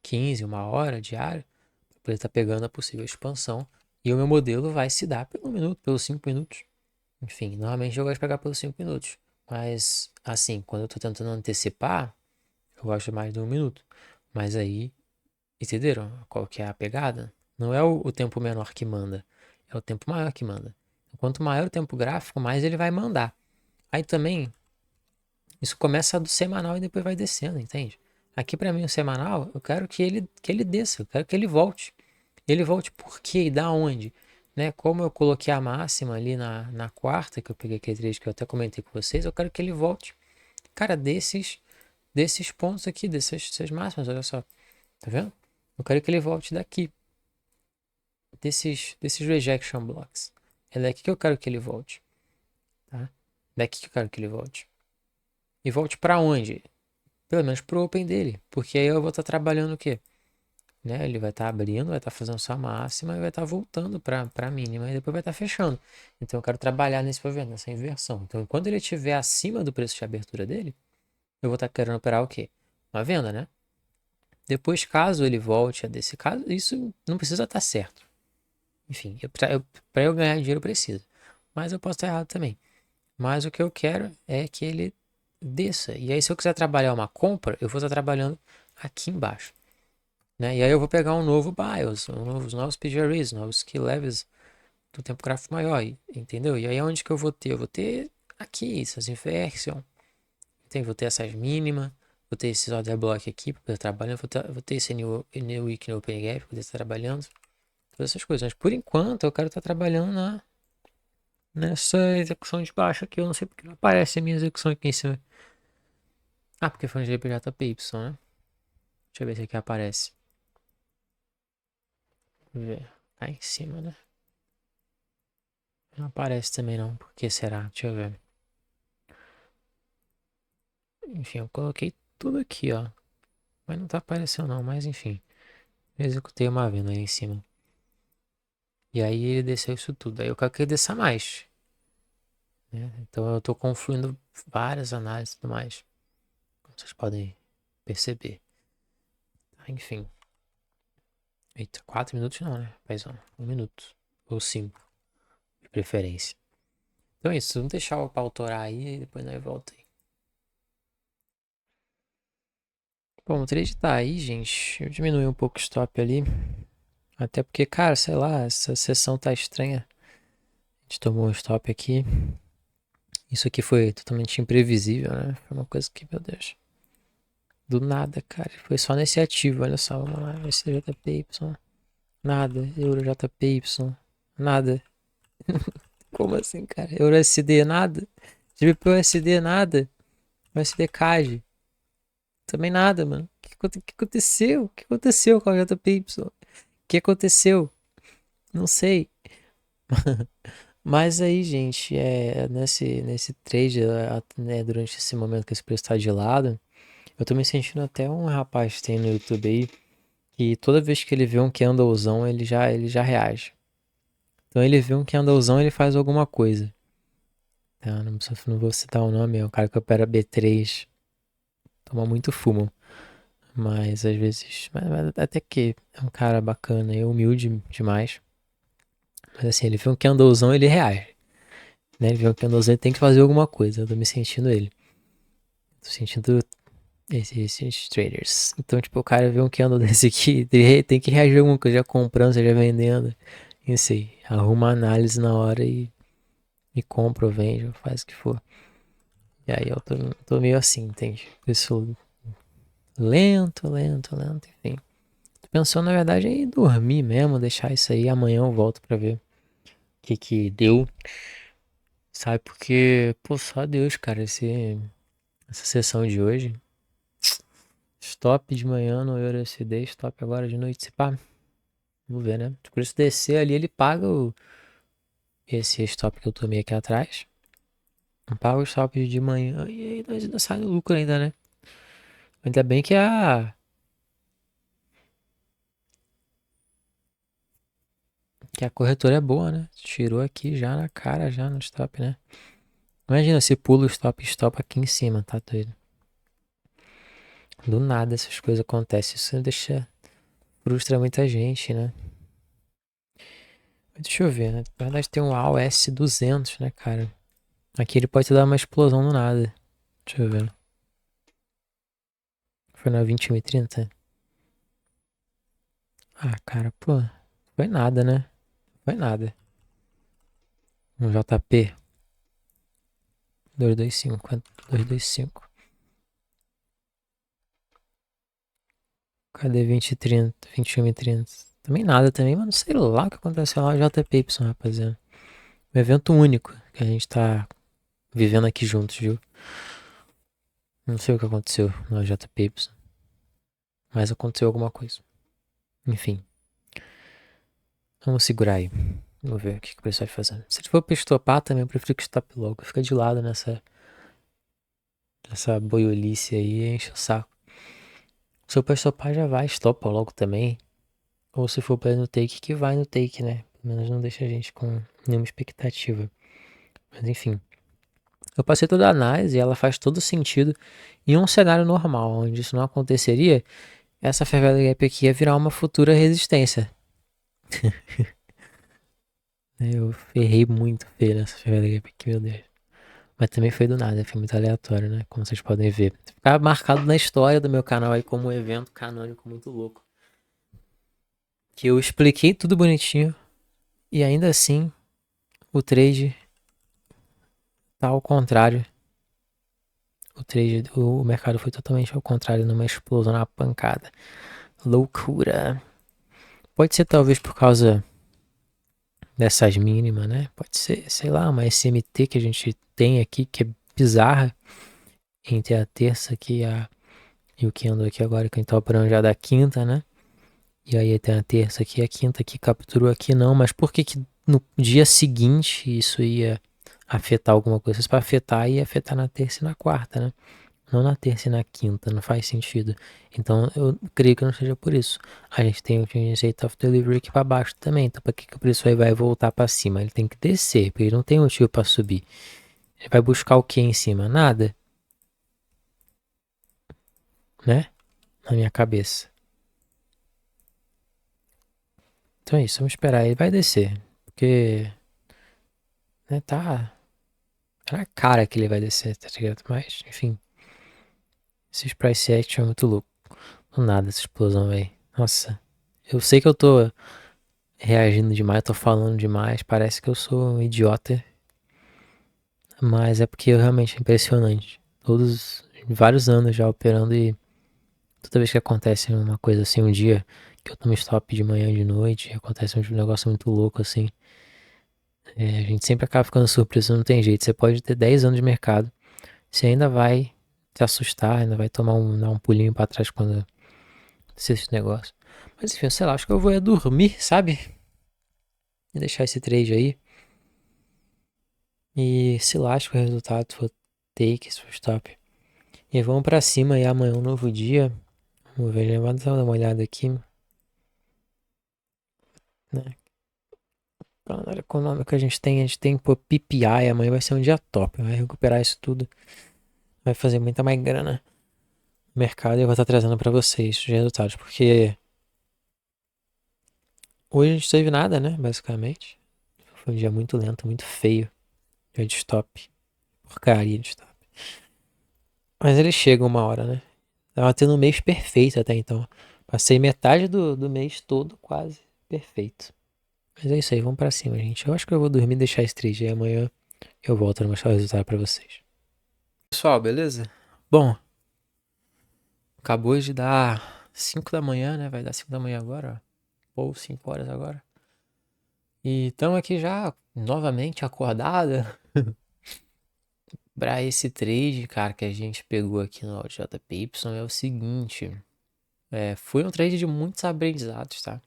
15, 1 hora diário, para poder estar pegando a possível expansão. E o meu modelo vai se dar pelo 1 minuto, pelos 5 minutos. Enfim, normalmente eu gosto de pegar pelos 5 minutos. Mas, assim, quando eu tô tentando antecipar, eu gosto mais de 1 minuto. Mas aí, entenderam qual que é a pegada? Não é o tempo menor que manda, é o tempo maior que manda. Quanto maior o tempo gráfico, mais ele vai mandar. Aí também, isso começa do semanal e depois vai descendo, entende? Aqui para mim o semanal, eu quero que ele desça, eu quero que ele volte. Ele volte por quê e da onde? Né? Como eu coloquei a máxima ali na quarta, que eu peguei aquele trecho que eu até comentei com vocês, eu quero que ele volte. Cara, desses pontos aqui, dessas máximas, olha só. Tá vendo? Eu quero que ele volte daqui. Desses rejection blocks. É daqui que eu quero que ele volte. Tá? Daqui que eu quero que ele volte. E volte para onde? Pelo menos pro open dele. Porque aí eu vou estar trabalhando o quê? Né? Ele vai estar abrindo, vai estar fazendo sua máxima e vai estar voltando para a mínima e depois vai estar fechando. Então eu quero trabalhar nesse movimento, nessa inversão. Então enquanto ele estiver acima do preço de abertura dele, eu vou estar querendo operar o quê? Uma venda, né? Depois, caso ele volte a desse caso, isso não precisa estar certo. Enfim, para eu ganhar dinheiro precisa. Mas eu posso estar errado também. Mas o que eu quero é que ele desça. E aí, se eu quiser trabalhar uma compra, eu vou estar trabalhando aqui embaixo. Né? E aí eu vou pegar um novo BIOS, os novos PGRs, novos key levels do tempo gráfico maior, entendeu? E aí onde que eu vou ter? Eu vou ter aqui essas inversion, item, vou ter essas mínimas, vou ter esses order block aqui pra poder trabalhar, vou ter esse new week no Open Gap pra poder estar trabalhando, todas essas coisas. Mas por enquanto eu quero estar trabalhando nessa execução de baixo aqui. Eu não sei porque não aparece a minha execução aqui em cima. Ah, porque foi um GPJPY, né? Deixa eu ver se aqui aparece. Vamos ver. Tá em cima, né? Não aparece também não. Por que será? Deixa eu ver. Enfim, eu coloquei tudo aqui, ó. Mas não tá aparecendo não, mas enfim. Eu executei uma vez aí em cima. E aí ele desceu isso tudo. Aí eu quero que ele desça mais, né? Então eu tô confluindo várias análises e tudo mais. Como vocês podem perceber. Tá, enfim. Eita, 4 minutos não, né? Paizão, 1 minuto. Ou 5, de preferência. Então é isso, vamos deixar o pau torar aí e depois nós volta aí. Bom, o trade tá aí, gente. Eu diminui um pouco o stop ali. Até porque, cara, sei lá, essa sessão tá estranha. A gente tomou um stop aqui. Isso aqui foi totalmente imprevisível, né? Foi uma coisa que, meu Deus. Do nada, cara. Foi só nesse ativo, olha só. Vamos lá, SJPY. Nada. EuroJPY. Nada. Como assim, cara? EuroSD, nada. GBP-USD, nada. USD CAD. Também nada, mano. O que aconteceu? O que aconteceu com a JPY? O que aconteceu? Não sei. Mas aí, gente, nesse trade, né, durante esse momento que esse preço tá de lado, eu tô me sentindo até um rapaz que tem no YouTube aí, que toda vez que ele vê um candlezão, ele já reage. Então ele vê um candlezão, ele faz alguma coisa. Tá? Não vou citar o nome, é o cara que opera B3. Toma muito fumo. Mas às vezes. Mas até que é um cara bacana e humilde demais. Mas assim, ele vê um candlezão, ele reage. Né? Ele vê um candlezão, ele tem que fazer alguma coisa. Eu tô me sentindo ele. Tô sentindo esses traders. Então, tipo, o cara vê um candle desse aqui, ele tem que reagir a alguma coisa, já comprando, seja vendendo. Não sei. Arruma a análise na hora e compra ou vende, ou faz o que for. E aí eu tô meio assim, entende? Isso lento, enfim. Tô pensando, na verdade, em dormir mesmo, deixar isso aí. Amanhã eu volto pra ver o que deu. Sabe, porque, pô, só Deus, cara, essa sessão de hoje. Stop de manhã no EuroSD, stop agora de noite, se pá. Vamos ver, né? Por isso descer ali, ele paga esse stop que eu tomei aqui atrás. Paga o stop de manhã e aí nós ainda sai no lucro ainda, né? Ainda bem que a corretora é boa, né? Tirou aqui já na cara, já no stop, né? Imagina se pula o stop aqui em cima, tá doido? Do nada essas coisas acontecem. Isso frustra muita gente, né? Mas deixa eu ver, né? Na verdade tem um AOS 200, né, cara? Aqui ele pode te dar uma explosão do nada. Deixa eu ver. Foi na 21h30? Ah, cara, pô. Foi nada, né? Foi nada. Um JP 225. Quanto? 225. Cadê 20h30? 21h30? Também nada também, mas não sei lá o que aconteceu lá no JPY, rapaziada. Um evento único que a gente tá vivendo aqui juntos, viu? Não sei o que aconteceu no JPY, mas aconteceu alguma coisa. Enfim, vamos segurar aí. Vamos ver o que o pessoal vai fazer. Se ele for pra estopar também, eu prefiro que stop logo. Fica de lado nessa boiolice aí, enche o saco. Se for pra estopar, já vai, estopa logo também. Ou se for pra ir no take, que vai no take, né? Pelo menos não deixa a gente com nenhuma expectativa. Mas enfim. Eu passei toda a análise e ela faz todo sentido. Em um cenário normal, onde isso não aconteceria, essa favela gap aqui ia virar uma futura resistência. Eu ferrei muito feio nessa favela gap aqui, meu Deus. Mas também foi do nada, foi muito aleatório, né? Como vocês podem ver. Ficar marcado na história do meu canal aí como um evento canônico muito louco. Que eu expliquei tudo bonitinho. E ainda assim, o trade tá ao contrário O mercado foi totalmente ao contrário, numa explosão, numa pancada. Loucura. Pode ser talvez por causa dessas mínimas, né? Pode ser, sei lá, uma SMT que a gente tem aqui, que é bizarra, entre a terça aqui e o que andou aqui agora, que a gente tá operando já da quinta, né? E aí tem a terça aqui, a quinta aqui capturou aqui não, mas por que que no dia seguinte isso ia afetar alguma coisa? Se para afetar, ia afetar na terça e na quarta, né? Não na terça e na quinta, não faz sentido. Então eu creio que não seja por isso. A gente tem o Change Rate of Delivery aqui para baixo também, então para que o preço aí vai voltar para cima? Ele tem que descer, porque ele não tem motivo para subir. Ele vai buscar o que em cima? Nada, né? Na minha cabeça. Então é isso, vamos esperar. Ele vai descer, porque, né, tá na cara que ele vai descer, tá ligado? Mas, enfim, esses price action é muito louco. Do nada essa explosão, velho. Nossa, eu sei que eu tô reagindo demais, tô falando demais, parece que eu sou um idiota, mas é porque realmente é impressionante. Vários anos já operando e toda vez que acontece uma coisa assim, um dia que eu tomo stop de manhã e de noite, acontece um negócio muito louco assim, a gente sempre acaba ficando surpreso, não tem jeito. Você pode ter 10 anos de mercado, você ainda vai se assustar, ainda vai dar um pulinho pra trás quando acontecer esse negócio. Mas enfim, sei lá, acho que eu vou dormir, sabe? E deixar esse trade aí. E se lasca o resultado, se for take, se for stop. E vamos pra cima e amanhã é um novo dia. Vamos ver, vamos dar uma olhada aqui, né? Calendário econômico que a gente tem, pô, PPI, amanhã vai ser um dia top. Vai recuperar isso tudo. Vai fazer muita mais grana no mercado e eu vou estar trazendo pra vocês os resultados. Porque hoje a gente teve nada, né? Basicamente. Foi um dia muito lento, muito feio. Dia de stop. Porcaria de stop. Mas ele chega uma hora, né? Tava tendo um mês perfeito até então. Passei metade do mês todo quase perfeito. Mas é isso aí, vamos pra cima, gente. Eu acho que eu vou dormir e deixar esse 3G. Amanhã eu volto a mostrar o resultado pra vocês. Pessoal, beleza? Bom, acabou de dar 5 da manhã, né? Vai dar 5 da manhã agora, ó. Ou 5 horas agora. E estamos aqui já novamente acordada pra esse trade, cara, que a gente pegou aqui no JPY. É o seguinte, foi um trade de muitos aprendizados, tá?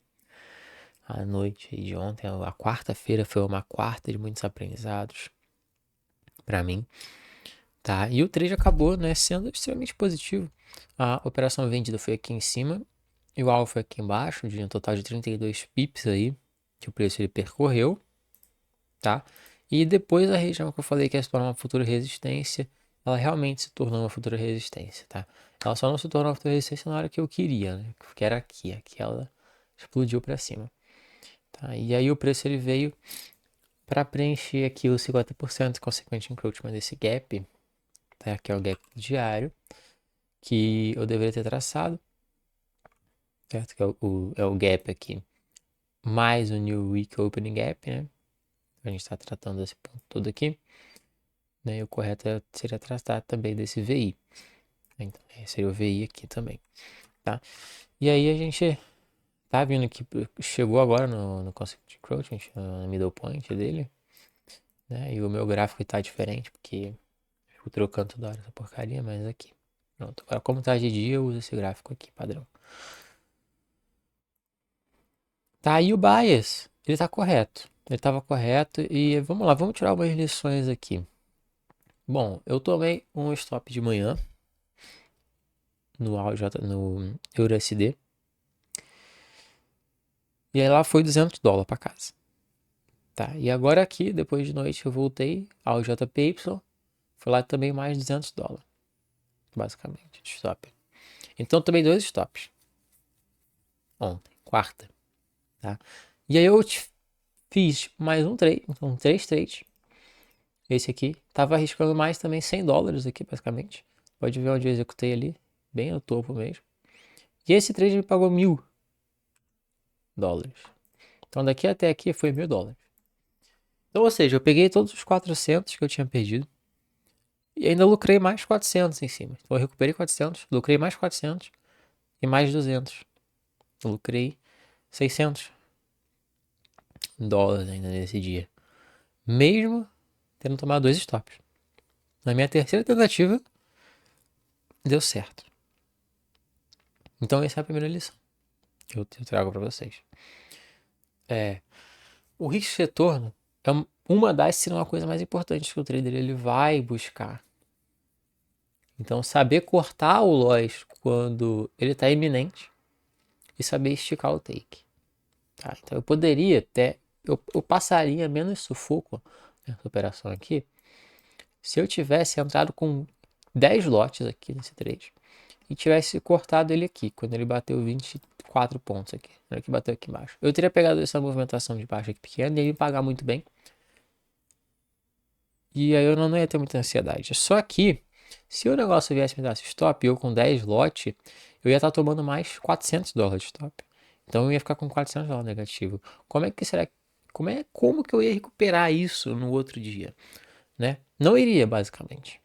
A noite de ontem, a quarta-feira foi uma quarta de muitos aprendizados pra mim, tá? E o trade acabou, né, sendo extremamente positivo. A operação vendida foi aqui em cima e o alvo foi aqui embaixo, de um total de 32 pips aí, que o preço ele percorreu, tá? E depois a região que eu falei que ia se tornar uma futura resistência, ela realmente se tornou uma futura resistência, tá? Ela só não se tornou uma futura resistência na hora que eu queria, né? Que era aqui ela explodiu pra cima, tá? E aí o preço ele veio para preencher aqui os 50% consequente encroachment desse gap, tá? Que é o gap diário, que eu deveria ter traçado, certo? Que é o gap aqui, mais o New Week Opening Gap, né? A gente está tratando esse ponto todo aqui, né? E o correto seria tratar também desse VI. Então, esse seria o VI aqui também, tá? E aí a gente tá vindo aqui, chegou agora no consequent encroachment, no middle point dele, né? E o meu gráfico está diferente, porque fico trocando toda hora essa porcaria, mas aqui. Pronto. Agora, como tá de dia, eu uso esse gráfico aqui, padrão. Tá aí o bias. Ele tá correto. Ele tava correto. E vamos lá, vamos tirar algumas lições aqui. Bom, eu tomei um stop de manhã no EURUSD. E aí lá foi $200 para casa. Tá, e agora aqui, depois de noite, eu voltei ao JPY. Foi lá também mais $200. Basicamente, de stop. Então tomei dois stops. Ontem, quarta. Tá? E aí eu fiz mais um trade, então 3 trades. Esse aqui, tava arriscando mais também $100 aqui, basicamente. Pode ver onde eu executei ali, bem no topo mesmo. E esse trade me pagou $1.000. Então daqui até aqui foi $1.000. Então, ou seja, eu peguei todos os 400 que eu tinha perdido. E ainda lucrei mais 400 em cima. Então eu recuperei 400, lucrei mais 400 e mais 200. Eu lucrei 600 dólares ainda nesse dia. Mesmo tendo tomado 2 stops. Na minha terceira tentativa, deu certo. Então essa é a primeira lição que eu trago para vocês. O risco de retorno é uma das, se não a coisa mais importante que o trader ele vai buscar. Então saber cortar o loss quando ele está iminente e saber esticar o take. Tá? Então eu poderia até, eu passaria menos sufoco nessa operação aqui se eu tivesse entrado com 10 lotes aqui nesse trade e tivesse cortado ele aqui, quando ele bateu 24 pontos aqui, na hora que bateu aqui embaixo. Eu teria pegado essa movimentação de baixo aqui pequena e ele ia pagar muito bem. E aí eu não ia ter muita ansiedade. Só que, se o negócio viesse me dar esse stop, eu com 10 lote, eu ia estar tomando mais 400 dólares de stop. Então eu ia ficar com 400 dólares negativo. Como que eu ia recuperar isso no outro dia, né? Não iria, basicamente.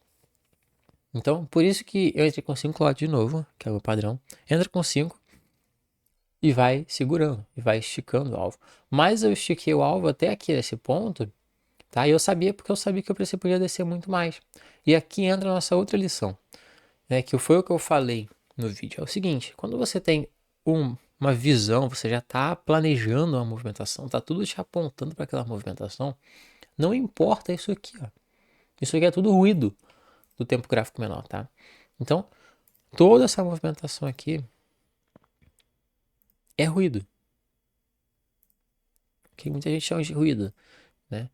Então, por isso que eu entrei com 5 lotes de novo, que é o padrão. Entra com 5 e vai segurando, e vai esticando o alvo. Mas eu estiquei o alvo até aqui nesse ponto, tá? E eu sabia porque eu sabia que o preço podia descer muito mais. E aqui entra a nossa outra lição, né? Que foi o que eu falei no vídeo. É o seguinte, quando você tem uma visão, você já está planejando uma movimentação, tá tudo te apontando para aquela movimentação, não importa isso aqui, ó. Isso aqui é tudo ruído do tempo gráfico menor, tá? Então, toda essa movimentação aqui é ruído. Que muita gente chama de ruído, né?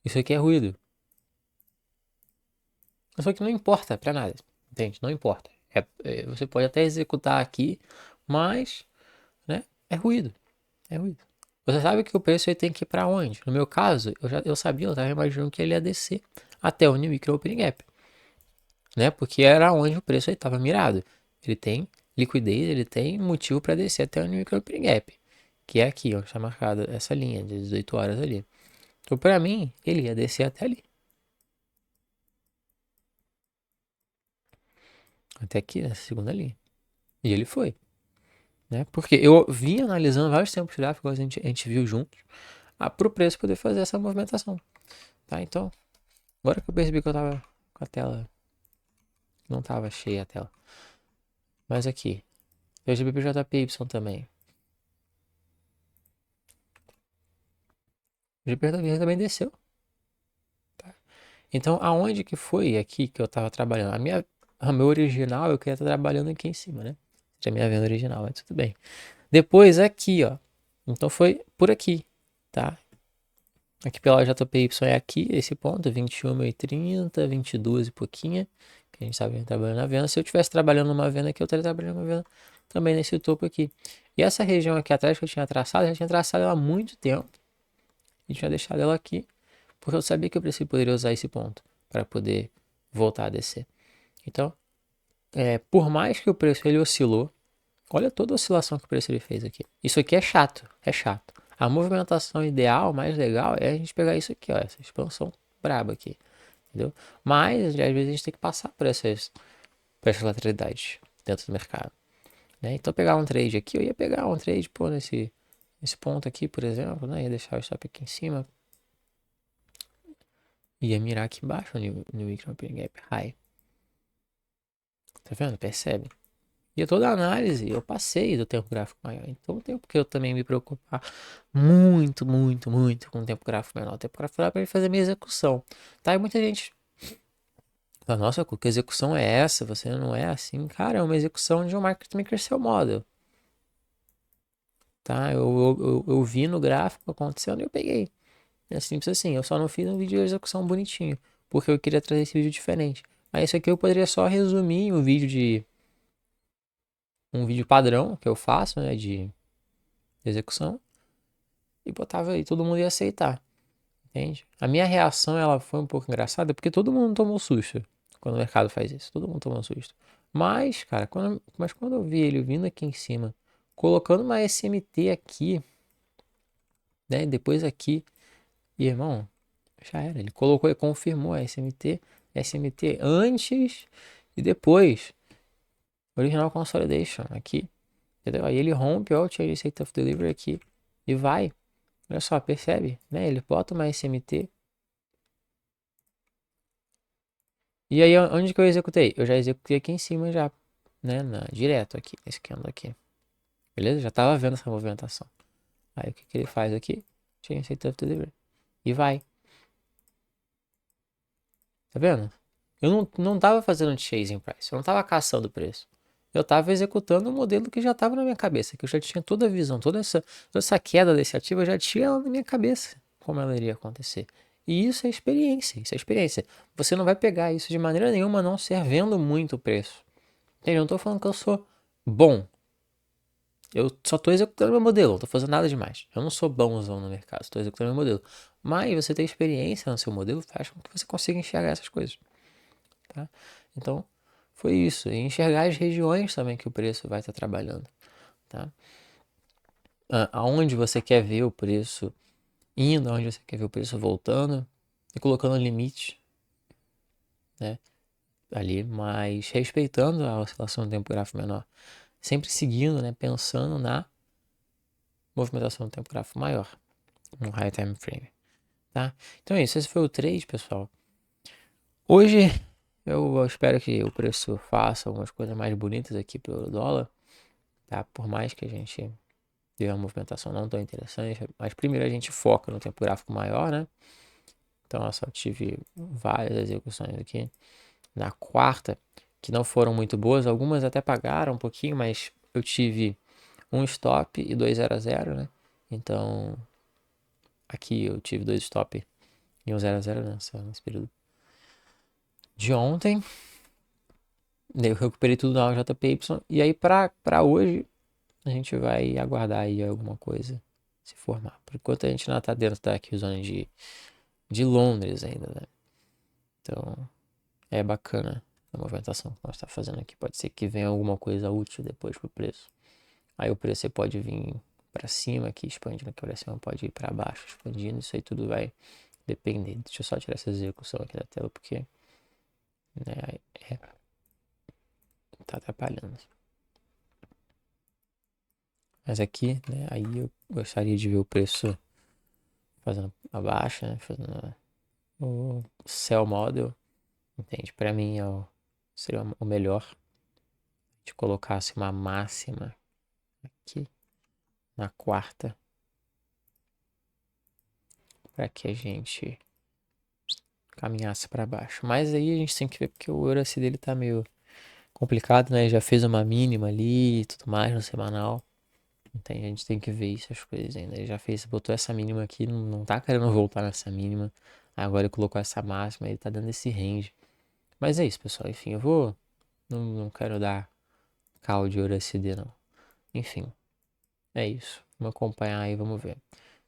Isso aqui é ruído. Só que não importa pra nada, entende? Não importa. Você pode até executar aqui, mas, né? É ruído. É ruído. Você sabe que o preço ele tem que ir pra onde? No meu caso, eu sabia, eu tava imaginando que ele ia descer até o New Micro Opening Gap, né? Porque era onde o preço estava mirado. Ele tem liquidez, ele tem motivo para descer até o New Micro Opening Gap, que é aqui, onde está marcada essa linha de 18 horas ali. Então, para mim, ele ia descer até ali. Até aqui, nessa segunda linha. E ele foi, né? Porque eu vim analisando vários tempos gráficos, a gente viu juntos, para o preço poder fazer essa movimentação. Tá? Então, agora que eu percebi que eu tava com a tela, não tava cheia a tela. Mas aqui, GBP/JPY também. O GBP também desceu. Tá? Então, aonde que foi aqui que eu tava trabalhando? A meu original, eu queria estar trabalhando aqui em cima, né? Já minha venda original, mas tudo bem. Depois aqui, ó. Então foi por aqui, tá? Aqui pela JPY é aqui, esse ponto, 21,30, 22 e pouquinho, que a gente estava trabalhando na venda. Se eu estivesse trabalhando numa venda aqui, eu estaria trabalhando numa venda também nesse topo aqui. E essa região aqui atrás que eu tinha traçado, eu já tinha traçado ela há muito tempo. E tinha deixado ela aqui, porque eu sabia que eu poderia usar esse ponto para poder voltar a descer. Então, por mais que o preço ele oscilou, olha toda a oscilação que o preço ele fez aqui. Isso aqui é chato, é chato. A movimentação ideal, mais legal, é a gente pegar isso aqui, ó, essa expansão braba aqui, entendeu? Mas, às vezes, a gente tem que passar por essas lateralidades dentro do mercado, né? Então, pegar um trade aqui, eu ia pegar um trade, pô, nesse ponto aqui, por exemplo, né? Ia deixar o stop aqui em cima, ia mirar aqui embaixo no Micro Opening Gap High. Tá vendo? Percebe? E toda a análise eu passei do tempo gráfico maior. Então não tem porque eu também me preocupar muito, muito, muito com o tempo gráfico menor. O tempo gráfico menor é para ele fazer a minha execução. Tá? E muita gente fala, nossa, que execução é essa? Você não é assim? Cara, é uma execução de um Market Maker Cell Model. Tá? Eu vi no gráfico acontecendo e eu peguei. É simples assim. Eu só não fiz um vídeo de execução bonitinho. Porque eu queria trazer esse vídeo diferente. Aí isso aqui eu poderia só resumir em um vídeo padrão que eu faço, né? De execução. E botava aí, todo mundo ia aceitar, entende? A minha reação, ela foi um pouco engraçada, porque todo mundo tomou susto quando o mercado faz isso, todo mundo tomou susto. Mas, cara, quando eu vi ele vindo aqui em cima, colocando uma SMT aqui, né, depois aqui, e irmão, já era, ele colocou e confirmou a SMT, SMT antes e depois. Original Consolidation aqui. Entendeu? Aí ele rompe, ó, o Change State of Delivery aqui e vai. Olha só, percebe? Né? Ele bota uma SMT. E aí, onde que eu executei? Eu já executei aqui em cima já, né? Direto aqui, nesse candle aqui. Beleza? Já tava vendo essa movimentação. Aí o que que ele faz aqui? Change State of Delivery. E vai. Tá vendo? Eu não tava fazendo chasing price. Eu não tava caçando preço. Eu tava executando um modelo que já tava na minha cabeça. Que eu já tinha toda a visão. Toda essa queda desse ativo eu já tinha ela na minha cabeça. Como ela iria acontecer. E isso é experiência. Isso é experiência. Você não vai pegar isso de maneira nenhuma não ser vendo muito o preço. Entende? Eu não tô falando que eu sou bom. Eu só tô executando meu modelo. Não tô fazendo nada demais. Eu não sou bonzão no mercado. Estou executando meu modelo. Mas você ter experiência no seu modelo faz com que você consiga enxergar essas coisas. Tá? Então, foi isso. E enxergar as regiões também que o preço vai estar trabalhando. Tá? Aonde você quer ver o preço indo, aonde você quer ver o preço voltando e colocando limite, né? Ali, mas respeitando a oscilação do tempo gráfico menor. Sempre seguindo, né? Pensando na movimentação do tempo gráfico maior, no high time frame. Tá? Então é isso. Esse foi o trade, pessoal. Hoje eu espero que o preço faça algumas coisas mais bonitas aqui pro euro dólar. Tá? Por mais que a gente teve uma movimentação não tão interessante, mas primeiro a gente foca no tempo gráfico maior, né? Então eu só tive várias execuções aqui. Na quarta, que não foram muito boas, algumas até pagaram um pouquinho, mas eu tive um stop e dois 0 a 0, né? Então aqui eu tive dois stop e um 0 a 0 nesse período de ontem. Eu recuperei tudo na JPY. E aí pra hoje a gente vai aguardar aí alguma coisa se formar. Por enquanto a gente não tá dentro da zona de Londres ainda, né? Então é bacana a movimentação que nós está fazendo aqui. Pode ser que venha alguma coisa útil depois pro preço. Aí o preço pode vir para cima aqui, expandindo aqui para cima, pode ir para baixo, expandindo. Isso aí tudo vai depender. Deixa eu só tirar essa execução aqui da tela porque, né, tá atrapalhando. Mas aqui, né, aí eu gostaria de ver o preço fazendo a baixa, né, fazendo o sell model, entende? Para mim seria o melhor de colocasse uma máxima aqui na quarta para que a gente caminhasse para baixo. Mas aí a gente tem que ver porque o euro dele tá meio complicado, né? Já fez uma mínima ali e tudo mais no semanal. Então a gente tem que ver essas coisas ainda. Ele já fez, botou essa mínima aqui, não tá querendo voltar nessa mínima. Agora ele colocou essa máxima, ele tá dando esse range. Mas é isso, pessoal. Enfim, eu vou. Não quero dar call de ouro SD, não. Enfim, é isso. Vamos acompanhar aí, vamos ver.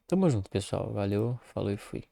Tamo junto, pessoal. Valeu, falou e fui.